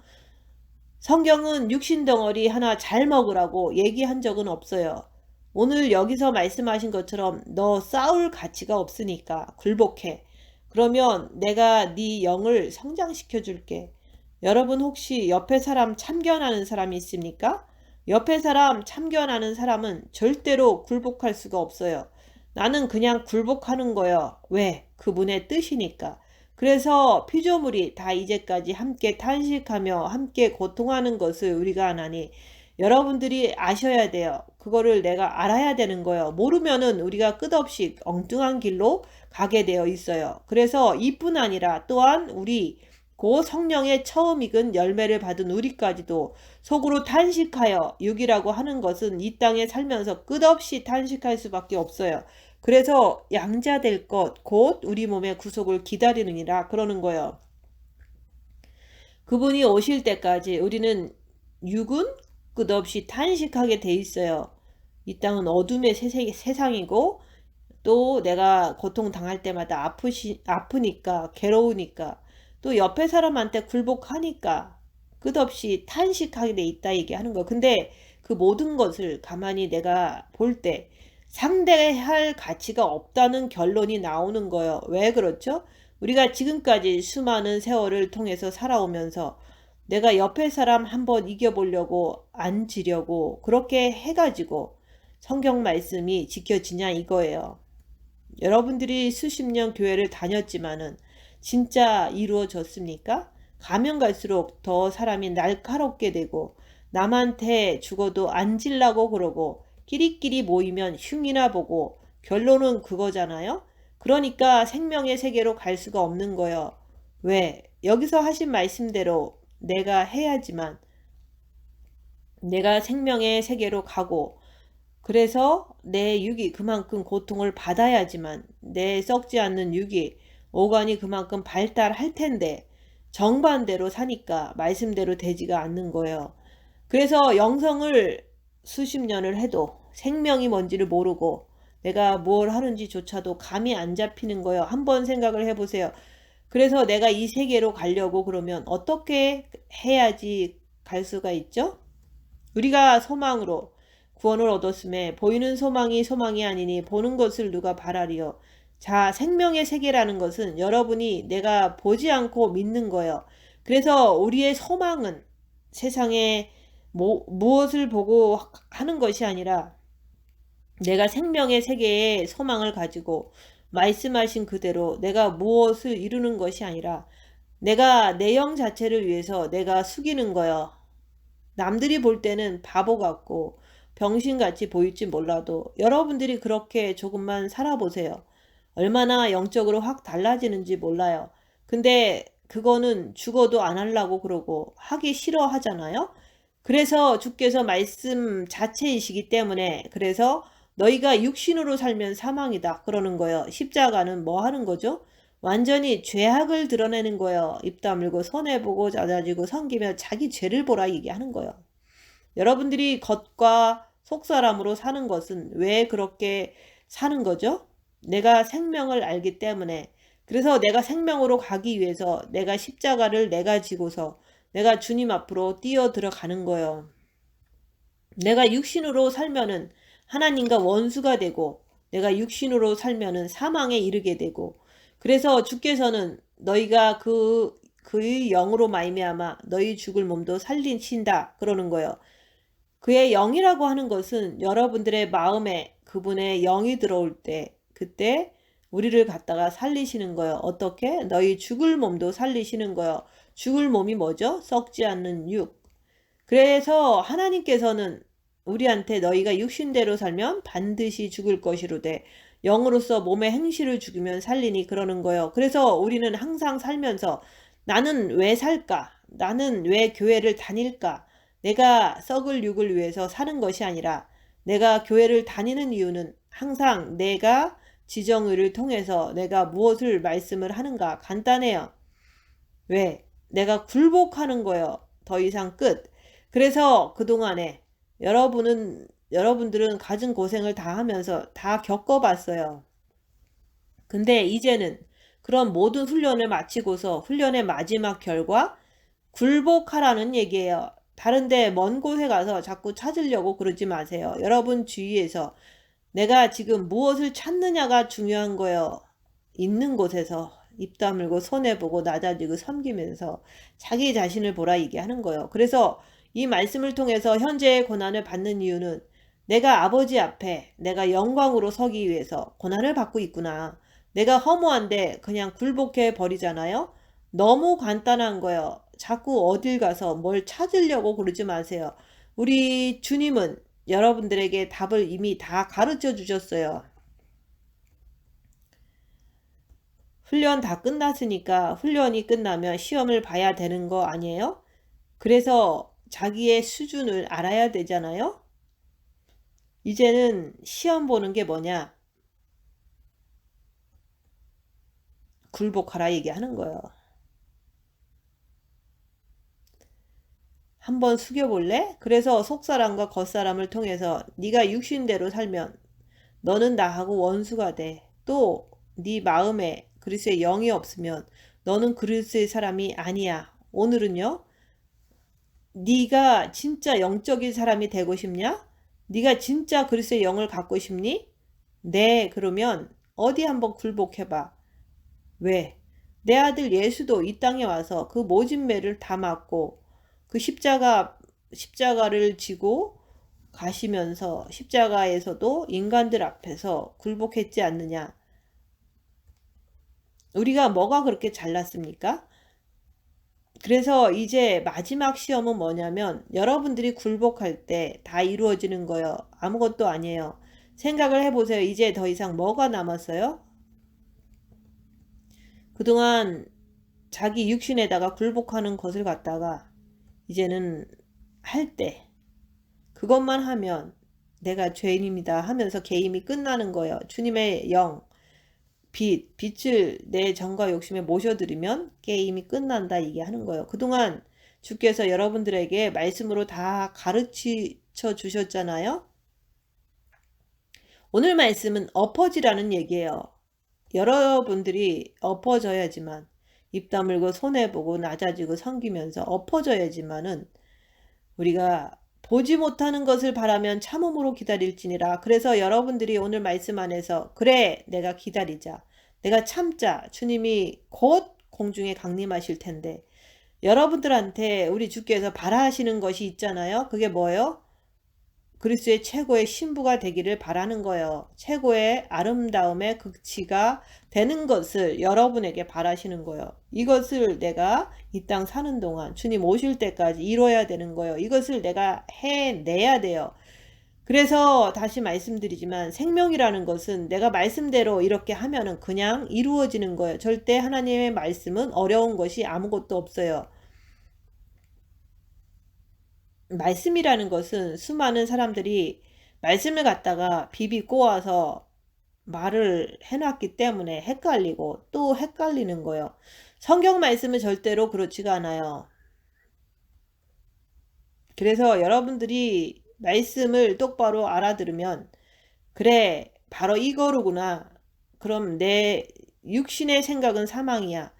성경은 육신덩어리 하나 잘 먹으라고 얘기한 적은 없어요. 오늘 여기서 말씀하신 것처럼 너 싸울 가치가 없으니까 굴복해. 그러면 내가 네 영을 성장시켜 줄게. 여러분 혹시 옆에 사람 참견하는 사람이 있습니까? 옆에 사람 참견하는 사람은 절대로 굴복할 수가 없어요. 나는 그냥 굴복하는 거예요. 왜? 그분의 뜻이니까. 그래서 피조물이 다 이제까지 함께 탄식하며 함께 고통하는 것을 우리가 안 하니 여러분들이 아셔야 돼요. 그거를 내가 알아야 되는 거예요. 모르면은 우리가 끝없이 엉뚱한 길로 가게 되어 있어요. 그래서 이뿐 아니라 또한 우리 고 성령의 처음 익은 열매를 받은 우리까지도 속으로 탄식하여 육이라고 하는 것은 이 땅에 살면서 끝없이 탄식할 수밖에 없어요. 그래서 양자될 것 곧 우리 몸의 구속을 기다리느니라 그러는 거예요. 그분이 오실 때까지 우리는 육은 끝없이 탄식하게 돼 있어요. 이 땅은 어둠의 세상이고 또 내가 고통당할 때마다 아프니까 괴로우니까 또 옆에 사람한테 굴복하니까 끝없이 탄식하게 돼 있다 얘기하는 거예요. 근데 그 모든 것을 가만히 내가 볼 때 상대할 가치가 없다는 결론이 나오는 거예요. 왜 그렇죠? 우리가 지금까지 수많은 세월을 통해서 살아오면서 내가 옆에 사람 한번 이겨보려고 앉으려고 그렇게 해가지고 성경 말씀이 지켜지냐 이거예요. 여러분들이 수십 년 교회를 다녔지만은 진짜 이루어졌습니까? 가면 갈수록 더 사람이 날카롭게 되고 남한테 죽어도 앉으려고 그러고 끼리끼리 모이면 흉이나 보고 결론은 그거잖아요. 그러니까 생명의 세계로 갈 수가 없는 거예요. 왜? 여기서 하신 말씀대로 내가 해야지만 내가 생명의 세계로 가고 그래서 내 육이 그만큼 고통을 받아야지만 내 썩지 않는 육이 오간이 그만큼 발달할 텐데 정반대로 사니까 말씀대로 되지가 않는 거예요. 그래서 영성을 수십 년을 해도 생명이 뭔지를 모르고 내가 뭘 하는지조차도 감이 안 잡히는 거예요. 한번 생각을 해보세요. 그래서 내가 이 세계로 가려고 그러면 어떻게 해야지 갈 수가 있죠? 우리가 소망으로 구원을 얻었음에 보이는 소망이 아니니 보는 것을 누가 바라리요. 자, 생명의 세계라는 것은 여러분이 내가 보지 않고 믿는 거예요. 그래서 우리의 소망은 세상에 무엇을 보고 하는 것이 아니라 내가 생명의 세계에 소망을 가지고 말씀하신 그대로 내가 무엇을 이루는 것이 아니라 내가 내 영 자체를 위해서 내가 숙이는 거예요. 남들이 볼 때는 바보 같고 병신같이 보일지 몰라도 여러분들이 그렇게 조금만 살아보세요. 얼마나 영적으로 확 달라지는지 몰라요. 근데 그거는 죽어도 안 하려고 그러고 하기 싫어하잖아요. 그래서 주께서 말씀 자체이시기 때문에 그래서 너희가 육신으로 살면 사망이다 그러는 거예요. 십자가는 뭐 하는 거죠? 완전히 죄악을 드러내는 거예요. 입 다물고 손해보고 잦아지고 섬기며 자기 죄를 보라 얘기하는 거예요. 여러분들이 겉과 속사람으로 사는 것은 왜 그렇게 사는 거죠? 내가 생명을 알기 때문에. 그래서 내가 생명으로 가기 위해서 내가 십자가를 내가 지고서 내가 주님 앞으로 뛰어 들어가는 거예요. 내가 육신으로 살면은 하나님과 원수가 되고 내가 육신으로 살면은 사망에 이르게 되고 그래서 주께서는 너희가 그의 영으로 말미암아 너희 죽을 몸도 살리신다 그러는 거예요. 그의 영이라고 하는 것은 여러분들의 마음에 그분의 영이 들어올 때 그때 우리를 갖다가 살리시는 거예요. 어떻게? 너희 죽을 몸도 살리시는 거예요. 죽을 몸이 뭐죠? 썩지 않는 육. 그래서 하나님께서는 우리한테 너희가 육신대로 살면 반드시 죽을 것이로되 영으로서 몸의 행실을 죽이면 살리니 그러는 거예요. 그래서 우리는 항상 살면서 나는 왜 살까? 나는 왜 교회를 다닐까? 내가 썩을 육을 위해서 사는 것이 아니라 내가 교회를 다니는 이유는 항상 내가 지정의를 통해서 내가 무엇을 말씀을 하는가 간단해요. 왜? 내가 굴복하는 거예요. 더 이상 끝. 그래서 그동안에 여러분들은 가진 고생을 다 하면서 다 겪어봤어요. 근데 이제는 그런 모든 훈련을 마치고서 훈련의 마지막 결과 굴복하라는 얘기예요. 다른데 먼 곳에 가서 자꾸 찾으려고 그러지 마세요. 여러분 주위에서 내가 지금 무엇을 찾느냐가 중요한 거예요. 있는 곳에서 입 다물고 손해보고 낮아지고 섬기면서 자기 자신을 보라 얘기하는 거예요. 그래서 이 말씀을 통해서 현재의 고난을 받는 이유는 내가 아버지 앞에 내가 영광으로 서기 위해서 고난을 받고 있구나. 내가 허무한데 그냥 굴복해 버리잖아요. 너무 간단한 거예요. 자꾸 어딜 가서 뭘 찾으려고 그러지 마세요. 우리 주님은 여러분들에게 답을 이미 다 가르쳐 주셨어요. 훈련 다 끝났으니까 훈련이 끝나면 시험을 봐야 되는 거 아니에요? 그래서 자기의 수준을 알아야 되잖아요? 이제는 시험 보는 게 뭐냐? 굴복하라 얘기하는 거예요. 한번 숙여볼래? 그래서 속사람과 겉사람을 통해서 네가 육신대로 살면 너는 나하고 원수가 돼. 또 네 마음에 그리스도의 영이 없으면 너는 그리스도의 사람이 아니야. 오늘은요. 네가 진짜 영적인 사람이 되고 싶냐? 네가 진짜 그리스도의 영을 갖고 싶니? 네, 그러면 어디 한번 굴복해봐. 왜? 내 아들 예수도 이 땅에 와서 그 모진 매를 다 맞고 그 십자가를 지고 가시면서 십자가에서도 인간들 앞에서 굴복했지 않느냐? 우리가 뭐가 그렇게 잘났습니까? 그래서 이제 마지막 시험은 뭐냐면 여러분들이 굴복할 때 다 이루어지는 거예요. 아무것도 아니에요. 생각을 해보세요. 이제 더 이상 뭐가 남았어요? 그동안 자기 육신에다가 굴복하는 것을 갖다가 이제는 할 때 그것만 하면 내가 죄인입니다 하면서 게임이 끝나는 거예요. 주님의 영 빛을 내 정과 욕심에 모셔들이면 게임이 끝난다 이게 하는 거예요. 그동안 주께서 여러분들에게 말씀으로 다 가르쳐 주셨잖아요. 오늘 말씀은 엎어지라는 얘기예요. 여러분들이 엎어져야지만 입 다물고 손해보고 낮아지고 섬기면서 엎어져야지만은 우리가 보지 못하는 것을 바라면 참음으로 기다릴지니라. 그래서 여러분들이 오늘 말씀 안에서 그래 내가 기다리자. 내가 참자. 주님이 곧 공중에 강림하실 텐데 여러분들한테 우리 주께서 바라시는 것이 있잖아요. 그게 뭐예요? 그리스도의 최고의 신부가 되기를 바라는 거예요. 최고의 아름다움의 극치가 되는 것을 여러분에게 바라시는 거예요. 이것을 내가 이 땅 사는 동안 주님 오실 때까지 이뤄야 되는 거예요. 이것을 내가 해내야 돼요. 그래서 다시 말씀드리지만 생명이라는 것은 내가 말씀대로 이렇게 하면은 그냥 이루어지는 거예요. 절대 하나님의 말씀은 어려운 것이 아무것도 없어요. 말씀이라는 것은 수많은 사람들이 말씀을 갖다가 비비 꼬아서 말을 해놨기 때문에 헷갈리고 또 헷갈리는 거예요. 성경 말씀은 절대로 그렇지가 않아요. 그래서 여러분들이 말씀을 똑바로 알아들으면 그래 바로 이거로구나. 그럼 내 육신의 생각은 사망이야.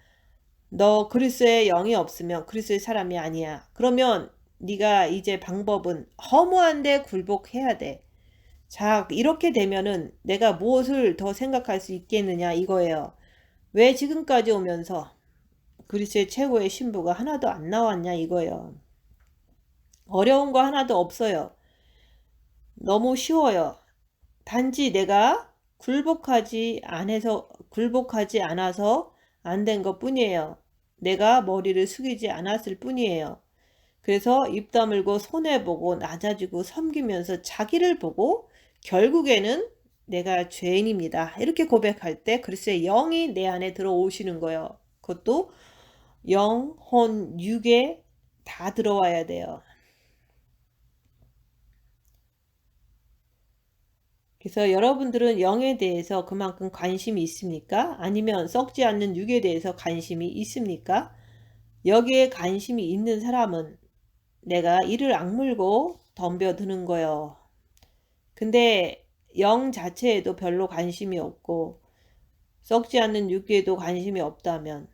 너 그리스도의 영이 없으면 그리스도의 사람이 아니야. 그러면 네가 이제 방법은 허무한데 굴복해야 돼. 자, 이렇게 되면은 내가 무엇을 더 생각할 수 있겠느냐 이거예요. 왜 지금까지 오면서 그리스도의 최고의 신부가 하나도 안 나왔냐 이거예요. 어려운 거 하나도 없어요. 너무 쉬워요. 단지 내가 굴복하지 않아서 안 된 것 뿐이에요. 내가 머리를 숙이지 않았을 뿐이에요. 그래서 입 다물고 손해보고 낮아지고 섬기면서 자기를 보고 결국에는 내가 죄인입니다. 이렇게 고백할 때 그리스도의 영이 내 안에 들어오시는 거예요. 그것도 영, 혼, 육에 다 들어와야 돼요. 그래서 여러분들은 영에 대해서 그만큼 관심이 있습니까? 아니면 썩지 않는 육에 대해서 관심이 있습니까? 여기에 관심이 있는 사람은 내가 이를 악물고 덤벼드는 거예요. 근데 영 자체에도 별로 관심이 없고 썩지 않는 육에도 관심이 없다면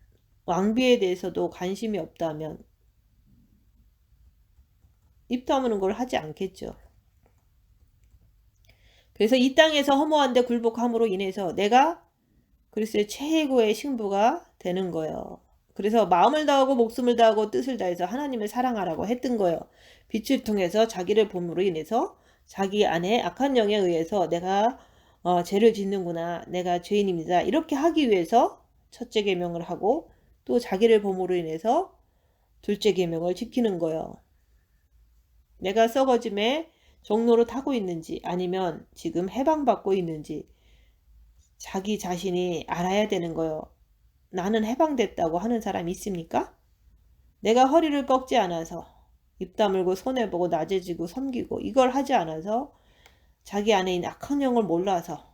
왕비에 대해서도 관심이 없다면 입 다무는 걸 하지 않겠죠. 그래서 이 땅에서 허무한데 굴복함으로 인해서 내가 그리스도의 최고의 신부가 되는 거예요. 그래서 마음을 다하고 목숨을 다하고 뜻을 다해서 하나님을 사랑하라고 했던 거예요. 빛을 통해서 자기를 봄으로 인해서 자기 안에 악한 영에 의해서 내가 죄를 짓는구나. 내가 죄인입니다. 이렇게 하기 위해서 첫째 계명을 하고 또 자기를 봄으로 인해서 둘째 계명을 지키는 거예요. 내가 썩어짐에 종로로 타고 있는지 아니면 지금 해방받고 있는지 자기 자신이 알아야 되는 거예요. 나는 해방됐다고 하는 사람이 있습니까? 내가 허리를 꺾지 않아서 입 다물고 손해보고 낮아지고 섬기고 이걸 하지 않아서 자기 안에 있는 악한 영을 몰라서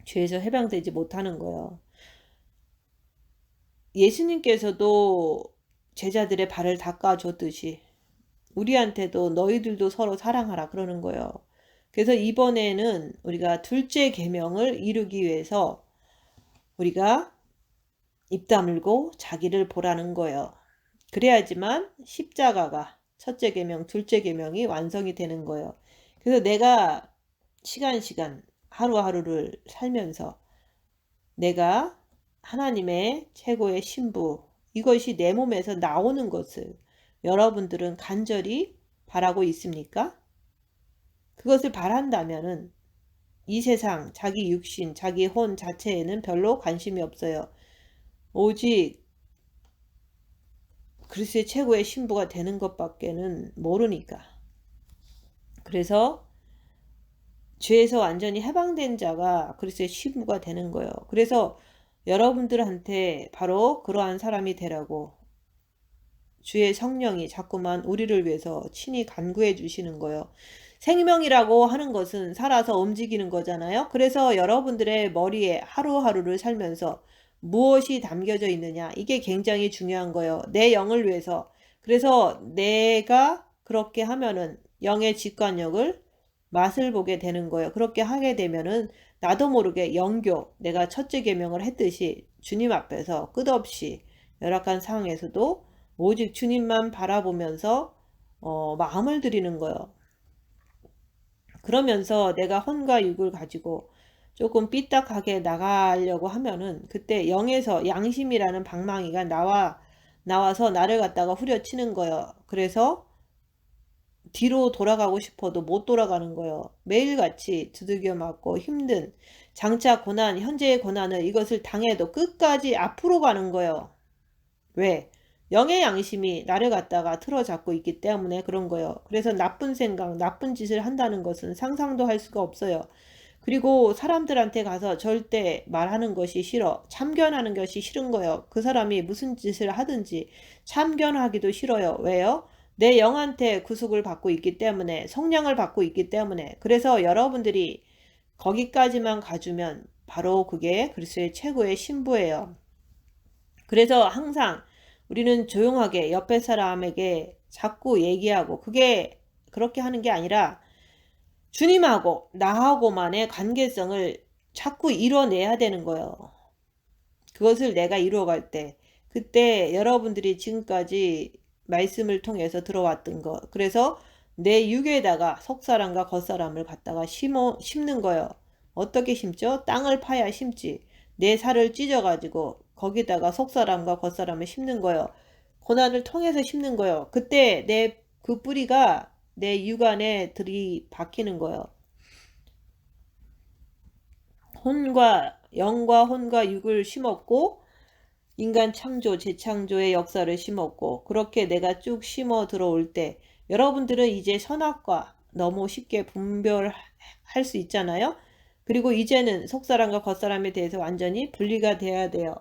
죄에서 해방되지 못하는 거예요. 예수님께서도 제자들의 발을 닦아줬듯이 우리한테도 너희들도 서로 사랑하라 그러는 거예요. 그래서 이번에는 우리가 둘째 계명을 이루기 위해서 우리가 입 다물고 자기를 보라는 거예요. 그래야지만 십자가가 첫째 계명, 둘째 계명이 완성이 되는 거예요. 그래서 내가 시간 하루하루를 살면서 내가 하나님의 최고의 신부 이것이 내 몸에서 나오는 것을 여러분들은 간절히 바라고 있습니까? 그것을 바란다면은 이 세상 자기 육신, 자기 혼 자체에는 별로 관심이 없어요. 오직 그리스도의 최고의 신부가 되는 것밖에는 모르니까. 그래서 죄에서 완전히 해방된 자가 그리스도의 신부가 되는 거예요. 그래서 여러분들한테 바로 그러한 사람이 되라고 주의 성령이 자꾸만 우리를 위해서 친히 간구해 주시는 거예요. 생명이라고 하는 것은 살아서 움직이는 거잖아요. 그래서 여러분들의 머리에 하루하루를 살면서 무엇이 담겨져 있느냐, 이게 굉장히 중요한 거예요. 내 영을 위해서. 그래서 내가 그렇게 하면은 영의 직관력을 맛을 보게 되는 거예요. 그렇게 하게 되면은 나도 모르게 영교, 내가 첫째 계명을 했듯이 주님 앞에서 끝없이 열악한 상황에서도 오직 주님만 바라보면서 마음을 드리는 거예요. 그러면서 내가 혼과 육을 가지고 조금 삐딱하게 나가려고 하면은 그때 영에서 양심이라는 방망이가 나와서 나를 갖다가 후려치는 거예요. 그래서 뒤로 돌아가고 싶어도 못 돌아가는 거예요. 매일같이 두들겨 맞고 힘든 장차 고난, 현재의 고난을 이것을 당해도 끝까지 앞으로 가는 거예요. 왜? 영의 양심이 나를 갖다가 틀어잡고 있기 때문에 그런 거예요. 그래서 나쁜 생각, 나쁜 짓을 한다는 것은 상상도 할 수가 없어요. 그리고 사람들한테 가서 절대 말하는 것이 싫어. 참견하는 것이 싫은 거예요. 그 사람이 무슨 짓을 하든지 참견하기도 싫어요. 왜요? 내 영한테 구속을 받고 있기 때문에, 성령을 받고 있기 때문에. 그래서 여러분들이 거기까지만 가주면 바로 그게 그리스도의 최고의 신부예요. 그래서 항상 우리는 조용하게 옆에 사람에게 자꾸 얘기하고, 그게 그렇게 하는 게 아니라 주님하고 나하고만의 관계성을 자꾸 이뤄내야 되는 거예요. 그것을 내가 이루어갈 때, 그때 여러분들이 지금까지 말씀을 통해서 들어왔던 것, 그래서 내 육에다가 속사람과 겉사람을 갖다가 심는 거예요. 어떻게 심죠? 땅을 파야 심지. 내 살을 찢어가지고 거기다가 속사람과 겉사람을 심는 거예요. 고난을 통해서 심는 거예요. 그때 내 그 뿌리가 내 육 안에 들이박히는 거예요. 영과 혼과 육을 심었고, 인간 창조, 재창조의 역사를 심었고, 그렇게 내가 쭉 심어 들어올 때 여러분들은 이제 선악과 너무 쉽게 분별할 수 있잖아요. 그리고 이제는 속사람과 겉사람에 대해서 완전히 분리가 돼야 돼요.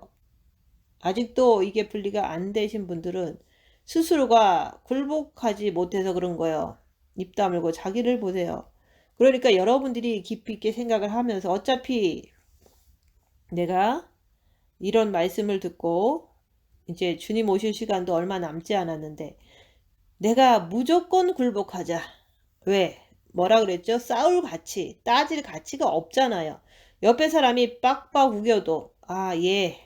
아직도 이게 분리가 안 되신 분들은 스스로가 굴복하지 못해서 그런 거예요. 입 다물고 자기를 보세요. 그러니까 여러분들이 깊이 있게 생각을 하면서, 어차피 내가 이런 말씀을 듣고 이제 주님 오실 시간도 얼마 남지 않았는데 내가 무조건 굴복하자. 왜? 뭐라 그랬죠? 싸울 가치, 따질 가치가 없잖아요. 옆에 사람이 빡빡 우겨도 예,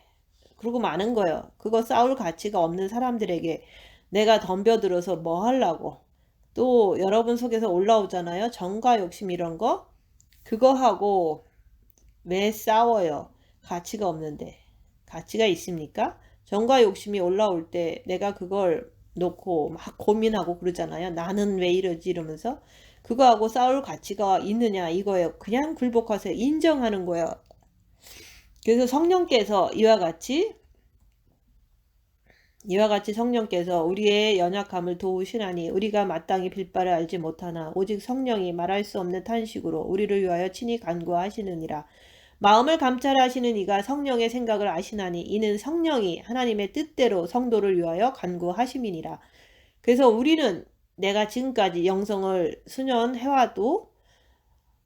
그러고 마는 거예요. 그거 싸울 가치가 없는 사람들에게 내가 덤벼들어서 뭐 하려고. 또 여러분 속에서 올라오잖아요. 정과 욕심 이런 거. 그거 하고 왜 싸워요? 가치가 없는데. 가치가 있습니까? 정과 욕심이 올라올 때 내가 그걸 놓고 막 고민하고 그러잖아요. 나는 왜 이러지 이러면서. 그거하고 싸울 가치가 있느냐 이거예요. 그냥 굴복하세요. 인정하는 거예요. 그래서 성령께서 이와 같이 성령께서 우리의 연약함을 도우시나니 우리가 마땅히 빌 바를 알지 못하나 오직 성령이 말할 수 없는 탄식으로 우리를 위하여 친히 간구하시느니라. 마음을 감찰하시는 이가 성령의 생각을 아시나니 이는 성령이 하나님의 뜻대로 성도를 위하여 간구하심이니라. 그래서 우리는 내가 지금까지 영성을 수년해와도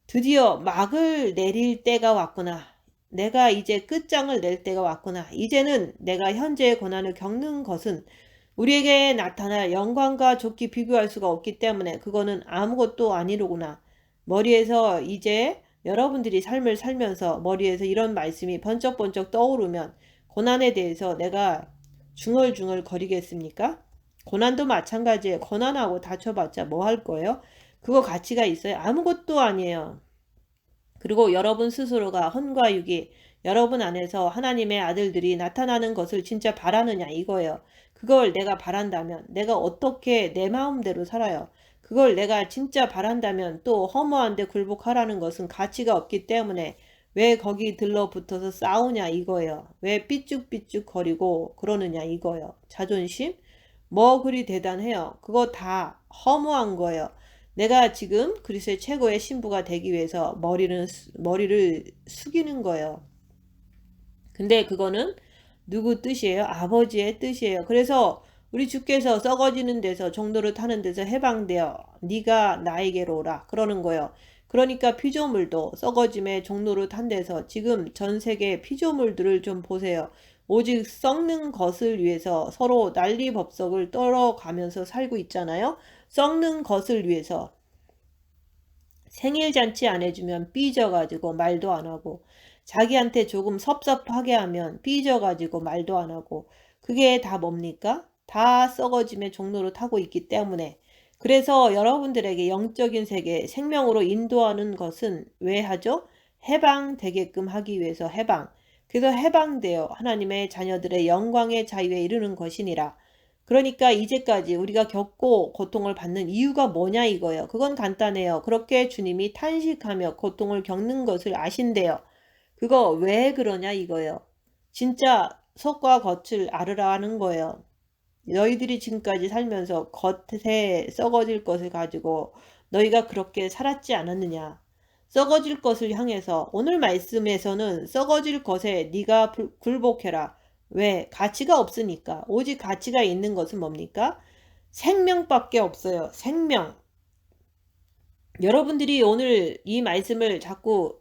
드디어 막을 내릴 때가 왔구나. 내가 이제 끝장을 낼 때가 왔구나. 이제는 내가 현재의 고난을 겪는 것은 우리에게 나타날 영광과 좋게 비교할 수가 없기 때문에 그거는 아무것도 아니로구나. 머리에서 이제 여러분들이 삶을 살면서 머리에서 이런 말씀이 번쩍번쩍 떠오르면 고난에 대해서 내가 중얼중얼 거리겠습니까? 고난도 마찬가지예요. 고난하고 다쳐봤자 뭐 할 거예요? 그거 가치가 있어요? 아무것도 아니에요. 그리고 여러분 스스로가 혼과 육이 여러분 안에서 하나님의 아들들이 나타나는 것을 진짜 바라느냐 이거예요. 그걸 내가 바란다면 내가 어떻게 내 마음대로 살아요. 그걸 내가 진짜 바란다면 또 허무한데 굴복하라는 것은 가치가 없기 때문에 왜 거기 들러붙어서 싸우냐 이거예요. 왜 삐죽삐죽 거리고 그러느냐 이거예요. 자존심? 뭐 그리 대단해요. 그거 다 허무한 거예요. 내가 지금 그리스도의 최고의 신부가 되기 위해서 머리를 숙이는 거예요. 근데 그거는 누구 뜻이에요? 아버지의 뜻이에요. 그래서 우리 주께서 썩어지는 데서 종로를 타는 데서 해방되어 네가 나에게로 오라 그러는 거예요. 그러니까 피조물도 썩어짐의 종로를 탄 데서 지금 전 세계 피조물들을 좀 보세요. 오직 썩는 것을 위해서 서로 난리법석을 떨어가면서 살고 있잖아요. 썩는 것을 위해서 생일잔치 안 해주면 삐져가지고 말도 안 하고, 자기한테 조금 섭섭하게 하면 삐져가지고 말도 안 하고, 그게 다 뭡니까? 다 썩어짐의 종로를 타고 있기 때문에. 그래서 여러분들에게 영적인 세계, 생명으로 인도하는 것은 왜 하죠? 해방되게끔 하기 위해서 해방. 그래서 해방되어 하나님의 자녀들의 영광의 자유에 이르는 것이니라. 그러니까 이제까지 우리가 겪고 고통을 받는 이유가 뭐냐 이거예요. 그건 간단해요. 그렇게 주님이 탄식하며 고통을 겪는 것을 아신대요. 그거 왜 그러냐 이거예요. 진짜 속과 겉을 알으라는 거예요. 너희들이 지금까지 살면서 겉에 썩어질 것을 가지고 너희가 그렇게 살았지 않았느냐. 썩어질 것을 향해서 오늘 말씀에서는 썩어질 것에 네가 굴복해라. 왜? 가치가 없으니까. 오직 가치가 있는 것은 뭡니까? 생명밖에 없어요. 생명. 여러분들이 오늘 이 말씀을 자꾸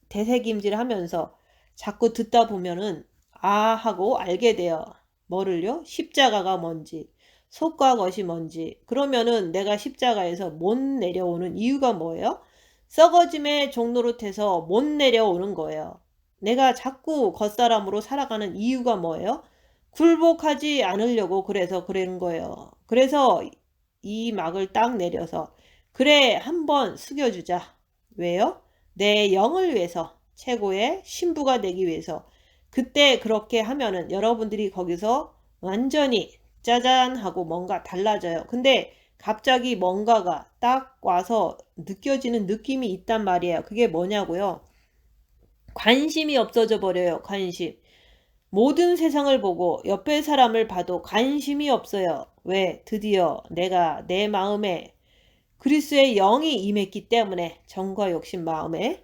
되새김질하면서 자꾸 듣다 보면은 아 하고 알게 돼요. 뭐를요? 십자가가 뭔지, 속과 겉이 뭔지. 그러면은 내가 십자가에서 못 내려오는 이유가 뭐예요? 썩어짐의 종노릇해서 못 내려오는 거예요. 내가 자꾸 겉사람으로 살아가는 이유가 뭐예요? 굴복하지 않으려고 그래서 그런 거예요. 그래서 이 막을 딱 내려서 그래 한번 숙여주자. 왜요? 내 영을 위해서 최고의 신부가 되기 위해서. 그때 그렇게 하면은 여러분들이 거기서 완전히 짜잔 하고 뭔가 달라져요. 근데 갑자기 뭔가가 딱 와서 느껴지는 느낌이 있단 말이에요. 그게 뭐냐고요? 관심이 없어져 버려요. 관심. 모든 세상을 보고 옆에 사람을 봐도 관심이 없어요. 왜? 드디어 내가 내 마음에 그리스도의 영이 임했기 때문에 정과 욕심 마음에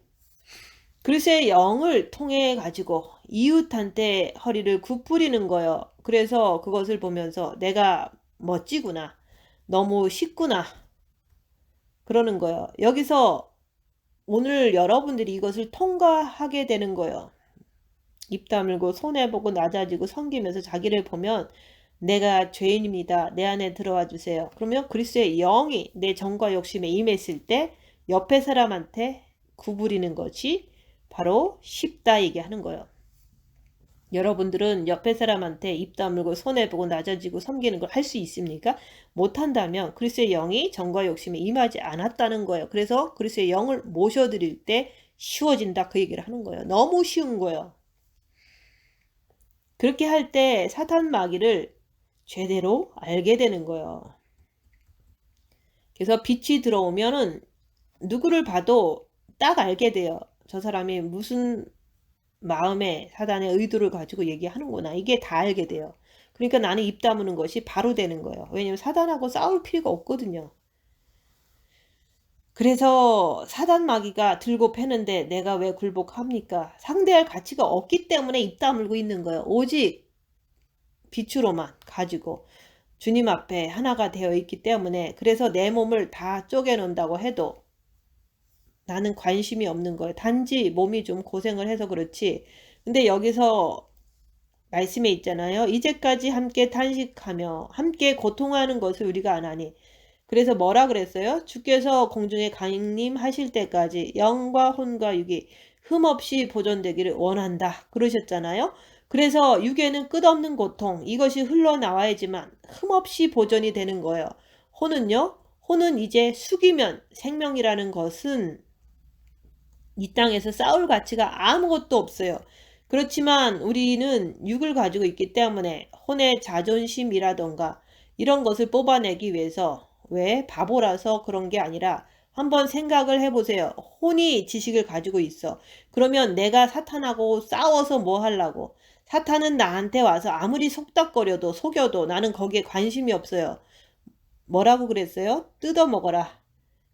그리스도의 영을 통해 가지고 이웃한테 허리를 굽부리는 거예요. 그래서 그것을 보면서 내가 멋지구나. 너무 쉽구나. 그러는 거예요. 여기서 오늘 여러분들이 이것을 통과하게 되는 거예요. 입 다물고 손해보고 낮아지고 섬기면서 자기를 보면 내가 죄인입니다. 내 안에 들어와 주세요. 그러면 그리스도의 영이 내 정과 욕심에 임했을 때 옆에 사람한테 구부리는 것이 바로 쉽다 얘기하는 거예요. 여러분들은 옆에 사람한테 입 다물고 손해보고 낮아지고 섬기는 걸 할 수 있습니까? 못한다면 그리스도의 영이 정과 욕심에 임하지 않았다는 거예요. 그래서 그리스도의 영을 모셔드릴 때 쉬워진다 그 얘기를 하는 거예요. 너무 쉬운 거예요. 그렇게 할 때 사탄 마귀를 제대로 알게 되는 거예요. 그래서 빛이 들어오면은 누구를 봐도 딱 알게 돼요. 저 사람이 무슨 마음에 사단의 의도를 가지고 얘기하는구나. 이게 다 알게 돼요. 그러니까 나는 입 다무는 것이 바로 되는 거예요. 왜냐면 사단하고 싸울 필요가 없거든요. 그래서 사단 마귀가 들고 패는데 내가 왜 굴복합니까? 상대할 가치가 없기 때문에 입 다물고 있는 거예요. 오직 빛으로만 가지고 주님 앞에 하나가 되어 있기 때문에 그래서 내 몸을 다 쪼개놓는다고 해도 나는 관심이 없는 거예요. 단지 몸이 좀 고생을 해서 그렇지. 근데 여기서 말씀에 있잖아요. 이제까지 함께 탄식하며 함께 고통하는 것을 우리가 안 하니. 그래서 뭐라 그랬어요? 주께서 공중에 강림하실 때까지 영과 혼과 육이 흠없이 보존되기를 원한다. 그러셨잖아요. 그래서 육에는 끝없는 고통, 이것이 흘러나와야지만 흠없이 보존이 되는 거예요. 혼은요? 혼은 이제 숙이면 생명이라는 것은 이 땅에서 싸울 가치가 아무것도 없어요. 그렇지만 우리는 육을 가지고 있기 때문에 혼의 자존심이라던가 이런 것을 뽑아내기 위해서 왜 바보라서 그런 게 아니라 한번 생각을 해보세요. 혼이 지식을 가지고 있어. 그러면 내가 사탄하고 싸워서 뭐 하려고? 사탄은 나한테 와서 아무리 속닥거려도 속여도 나는 거기에 관심이 없어요. 뭐라고 그랬어요? 뜯어먹어라.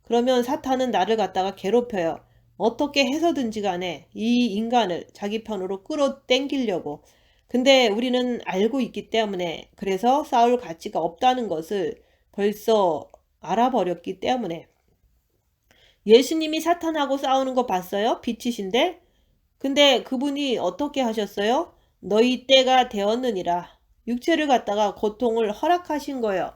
그러면 사탄은 나를 갖다가 괴롭혀요. 어떻게 해서든지 간에 이 인간을 자기 편으로 끌어당기려고 근데 우리는 알고 있기 때문에, 그래서 싸울 가치가 없다는 것을 벌써 알아버렸기 때문에. 예수님이 사탄하고 싸우는 거 봤어요? 빛이신데? 근데 그분이 어떻게 하셨어요? 너희 때가 되었느니라. 육체를 갖다가 고통을 허락하신 거예요.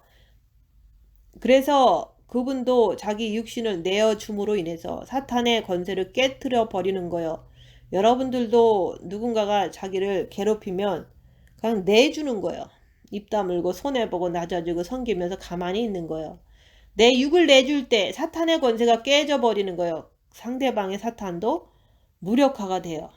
그래서 그분도 자기 육신을 내어줌으로 인해서 사탄의 권세를 깨트려 버리는 거예요. 여러분들도 누군가가 자기를 괴롭히면 그냥 내주는 거예요. 입 다물고 손해보고 낮아지고 섬기면서 가만히 있는 거예요. 내 육을 내줄 때 사탄의 권세가 깨져버리는 거예요. 상대방의 사탄도 무력화가 돼요.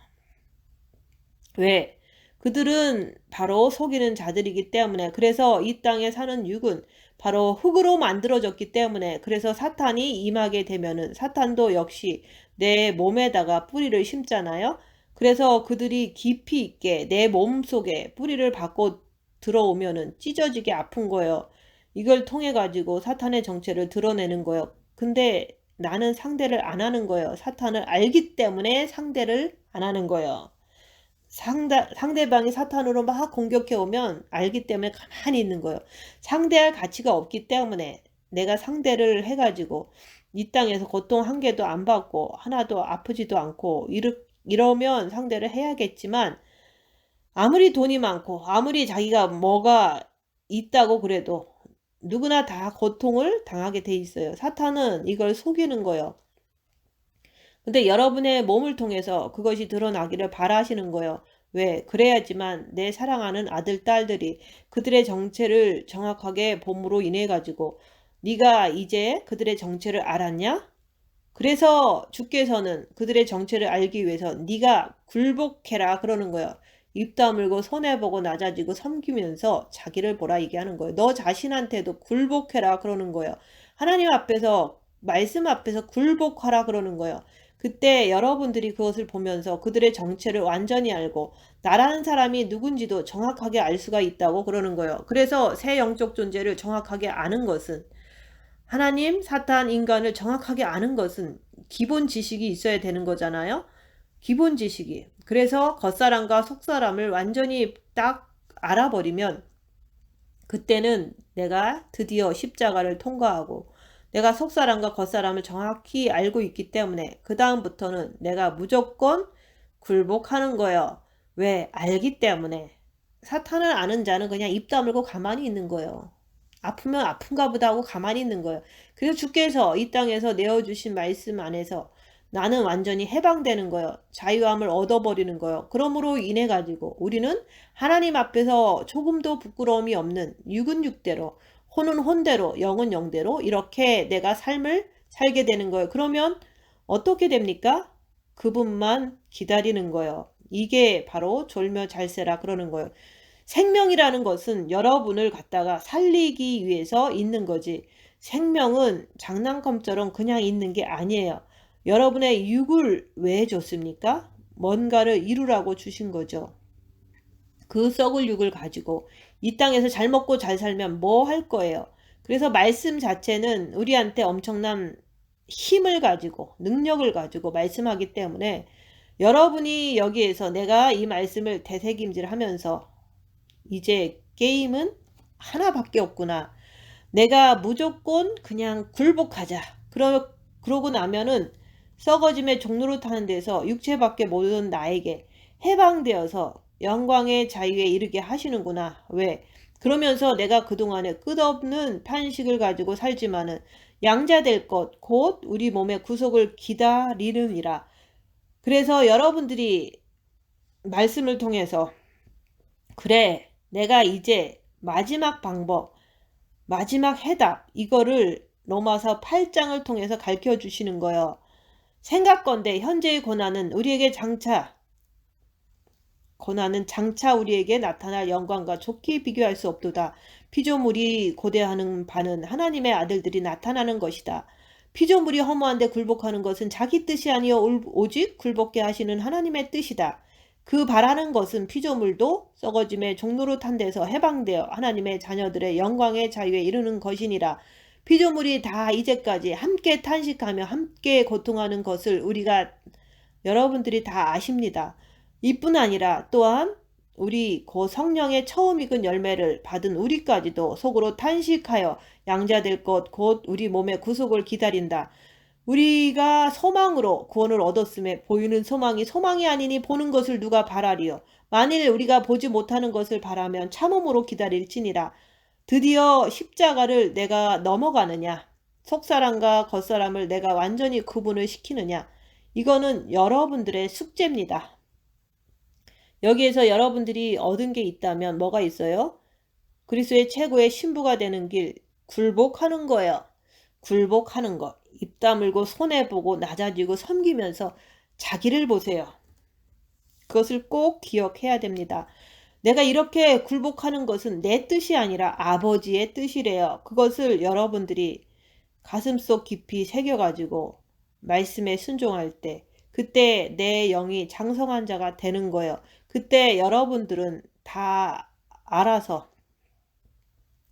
왜? 그들은 바로 속이는 자들이기 때문에. 그래서 이 땅에 사는 육은 바로 흙으로 만들어졌기 때문에. 그래서 사탄이 임하게 되면은 사탄도 역시 내 몸에다가 뿌리를 심잖아요. 그래서 그들이 깊이 있게 내 몸 속에 뿌리를 받고 들어오면은 찢어지게 아픈 거예요. 이걸 통해 가지고 사탄의 정체를 드러내는 거예요. 근데 나는 상대를 안 하는 거예요. 사탄을 알기 때문에 상대를 안 하는 거예요. 상대방이 사탄으로 막 공격해 오면 알기 때문에 가만히 있는 거예요. 상대할 가치가 없기 때문에 내가 상대를 해가지고 이 땅에서 고통 한 개도 안 받고 하나도 아프지도 않고 이러면 상대를 해야겠지만, 아무리 돈이 많고 아무리 자기가 뭐가 있다고 그래도 누구나 다 고통을 당하게 돼 있어요. 사탄은 이걸 속이는 거예요. 근데 여러분의 몸을 통해서 그것이 드러나기를 바라시는 거예요. 왜? 그래야지만 내 사랑하는 아들, 딸들이 그들의 정체를 정확하게 봄으로 인해 가지고 네가 이제 그들의 정체를 알았냐? 그래서 주께서는 그들의 정체를 알기 위해서 네가 굴복해라 그러는 거예요. 입 다물고 손해보고 낮아지고 섬기면서 자기를 보라 얘기하는 거예요. 너 자신한테도 굴복해라 그러는 거예요. 하나님 앞에서, 말씀 앞에서 굴복하라 그러는 거예요. 그때 여러분들이 그것을 보면서 그들의 정체를 완전히 알고 나라는 사람이 누군지도 정확하게 알 수가 있다고 그러는 거예요. 그래서 새 영적 존재를 정확하게 아는 것은, 하나님, 사탄, 인간을 정확하게 아는 것은 기본 지식이 있어야 되는 거잖아요. 기본 지식이. 그래서 겉사람과 속사람을 완전히 딱 알아버리면 그때는 내가 드디어 십자가를 통과하고 내가 속사람과 겉사람을 정확히 알고 있기 때문에 그 다음부터는 내가 무조건 굴복하는 거예요. 왜? 알기 때문에. 사탄을 아는 자는 그냥 입 다물고 가만히 있는 거예요. 아프면 아픈가 보다 하고 가만히 있는 거예요. 그래서 주께서 이 땅에서 내어주신 말씀 안에서 나는 완전히 해방되는 거예요. 자유함을 얻어버리는 거예요. 그러므로 인해 가지고 우리는 하나님 앞에서 조금도 부끄러움이 없는 육은 육대로, 혼은 혼대로, 영은 영대로 이렇게 내가 삶을 살게 되는 거예요. 그러면 어떻게 됩니까? 그분만 기다리는 거예요. 이게 바로 졸며 잘세라 그러는 거예요. 생명이라는 것은 여러분을 갖다가 살리기 위해서 있는 거지. 생명은 장난감처럼 그냥 있는 게 아니에요. 여러분의 육을 왜 줬습니까? 뭔가를 이루라고 주신 거죠. 그 썩을 육을 가지고 이 땅에서 잘 먹고 잘 살면 뭐 할 거예요? 그래서 말씀 자체는 우리한테 엄청난 힘을 가지고 능력을 가지고 말씀하기 때문에 여러분이 여기에서 내가 이 말씀을 되새김질 하면서 이제 게임은 하나밖에 없구나. 내가 무조건 그냥 굴복하자. 그러고 나면은 썩어짐의 종로를 타는 데서 육체밖에 모르는 나에게 해방되어서 영광의 자유에 이르게 하시는구나. 왜? 그러면서 내가 그동안에 끝없는 탄식을 가지고 살지만은 양자될 것, 곧 우리 몸의 구속을 기다리느니라. 그래서 여러분들이 말씀을 통해서 그래, 내가 이제 마지막 방법, 마지막 해답, 이거를 로마서 8장을 통해서 가르쳐 주시는 거예요. 생각건대 현재의 고난은 장차 우리에게 나타날 영광과 좋게 비교할 수 없도다. 피조물이 고대하는 바는 하나님의 아들들이 나타나는 것이다. 피조물이 허무한데 굴복하는 것은 자기 뜻이 아니요 오직 굴복게 하시는 하나님의 뜻이다. 그 바라는 것은 피조물도 썩어짐의 종로로 탄 데서 해방되어 하나님의 자녀들의 영광의 자유에 이르는 것이니라. 피조물이 다 이제까지 함께 탄식하며 함께 고통하는 것을 여러분들이 다 아십니다. 이뿐 아니라 또한 우리 그 성령의 처음 익은 열매를 받은 우리까지도 속으로 탄식하여 양자될 것 곧 우리 몸의 구속을 기다린다. 우리가 소망으로 구원을 얻었음에 보이는 소망이 아니니 보는 것을 누가 바라리요. 만일 우리가 보지 못하는 것을 바라면 참음으로 기다릴지니라. 드디어 십자가를 내가 넘어가느냐? 속사람과 겉사람을 내가 완전히 구분을 시키느냐? 이거는 여러분들의 숙제입니다. 여기에서 여러분들이 얻은 게 있다면 뭐가 있어요? 그리스도의 최고의 신부가 되는 길, 굴복하는 거예요. 굴복하는 거. 입 다물고 손해보고 낮아지고 섬기면서 자기를 보세요. 그것을 꼭 기억해야 됩니다. 내가 이렇게 굴복하는 것은 내 뜻이 아니라 아버지의 뜻이래요. 그것을 여러분들이 가슴속 깊이 새겨가지고 말씀에 순종할 때 그때 내 영이 장성한 자가 되는 거예요. 그때 여러분들은 다 알아서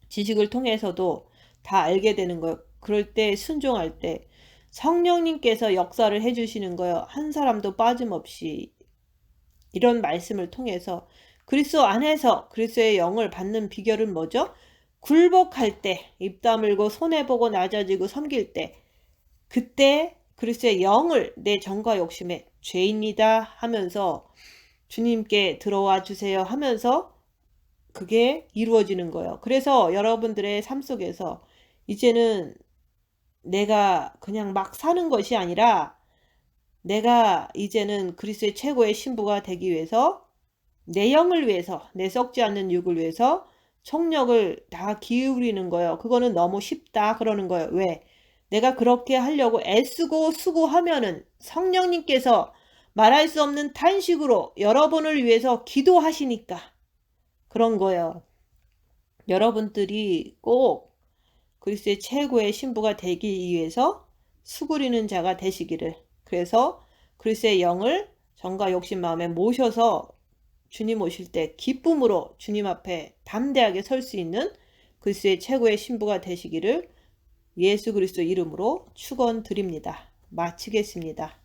지식을 통해서도 다 알게 되는 거예요. 그럴 때 순종할 때 성령님께서 역사를 해주시는 거예요. 한 사람도 빠짐없이 이런 말씀을 통해서 그리스도 안에서 그리스도의 영을 받는 비결은 뭐죠? 굴복할 때, 입 다물고 손해보고 낮아지고 섬길 때 그때 그리스도의 영을 내 정과 욕심에 죄입니다 하면서 주님께 들어와 주세요 하면서 그게 이루어지는 거예요. 그래서 여러분들의 삶 속에서 이제는 내가 그냥 막 사는 것이 아니라 내가 이제는 그리스도의 최고의 신부가 되기 위해서 내 영을 위해서 내 썩지 않는 육을 위해서 총력을 다 기울이는 거예요. 그거는 너무 쉽다 그러는 거예요. 왜? 내가 그렇게 하려고 애쓰고 수고하면은 성령님께서 말할 수 없는 탄식으로 여러분을 위해서 기도하시니까 그런 거예요. 여러분들이 꼭 그리스도의 최고의 신부가 되기 위해서 수그리는 자가 되시기를. 그래서 그리스도의 영을 정과 욕심 마음에 모셔서 주님 오실 때 기쁨으로 주님 앞에 담대하게 설 수 있는 그리스도의 최고의 신부가 되시기를 예수 그리스도 이름으로 축원드립니다. 마치겠습니다.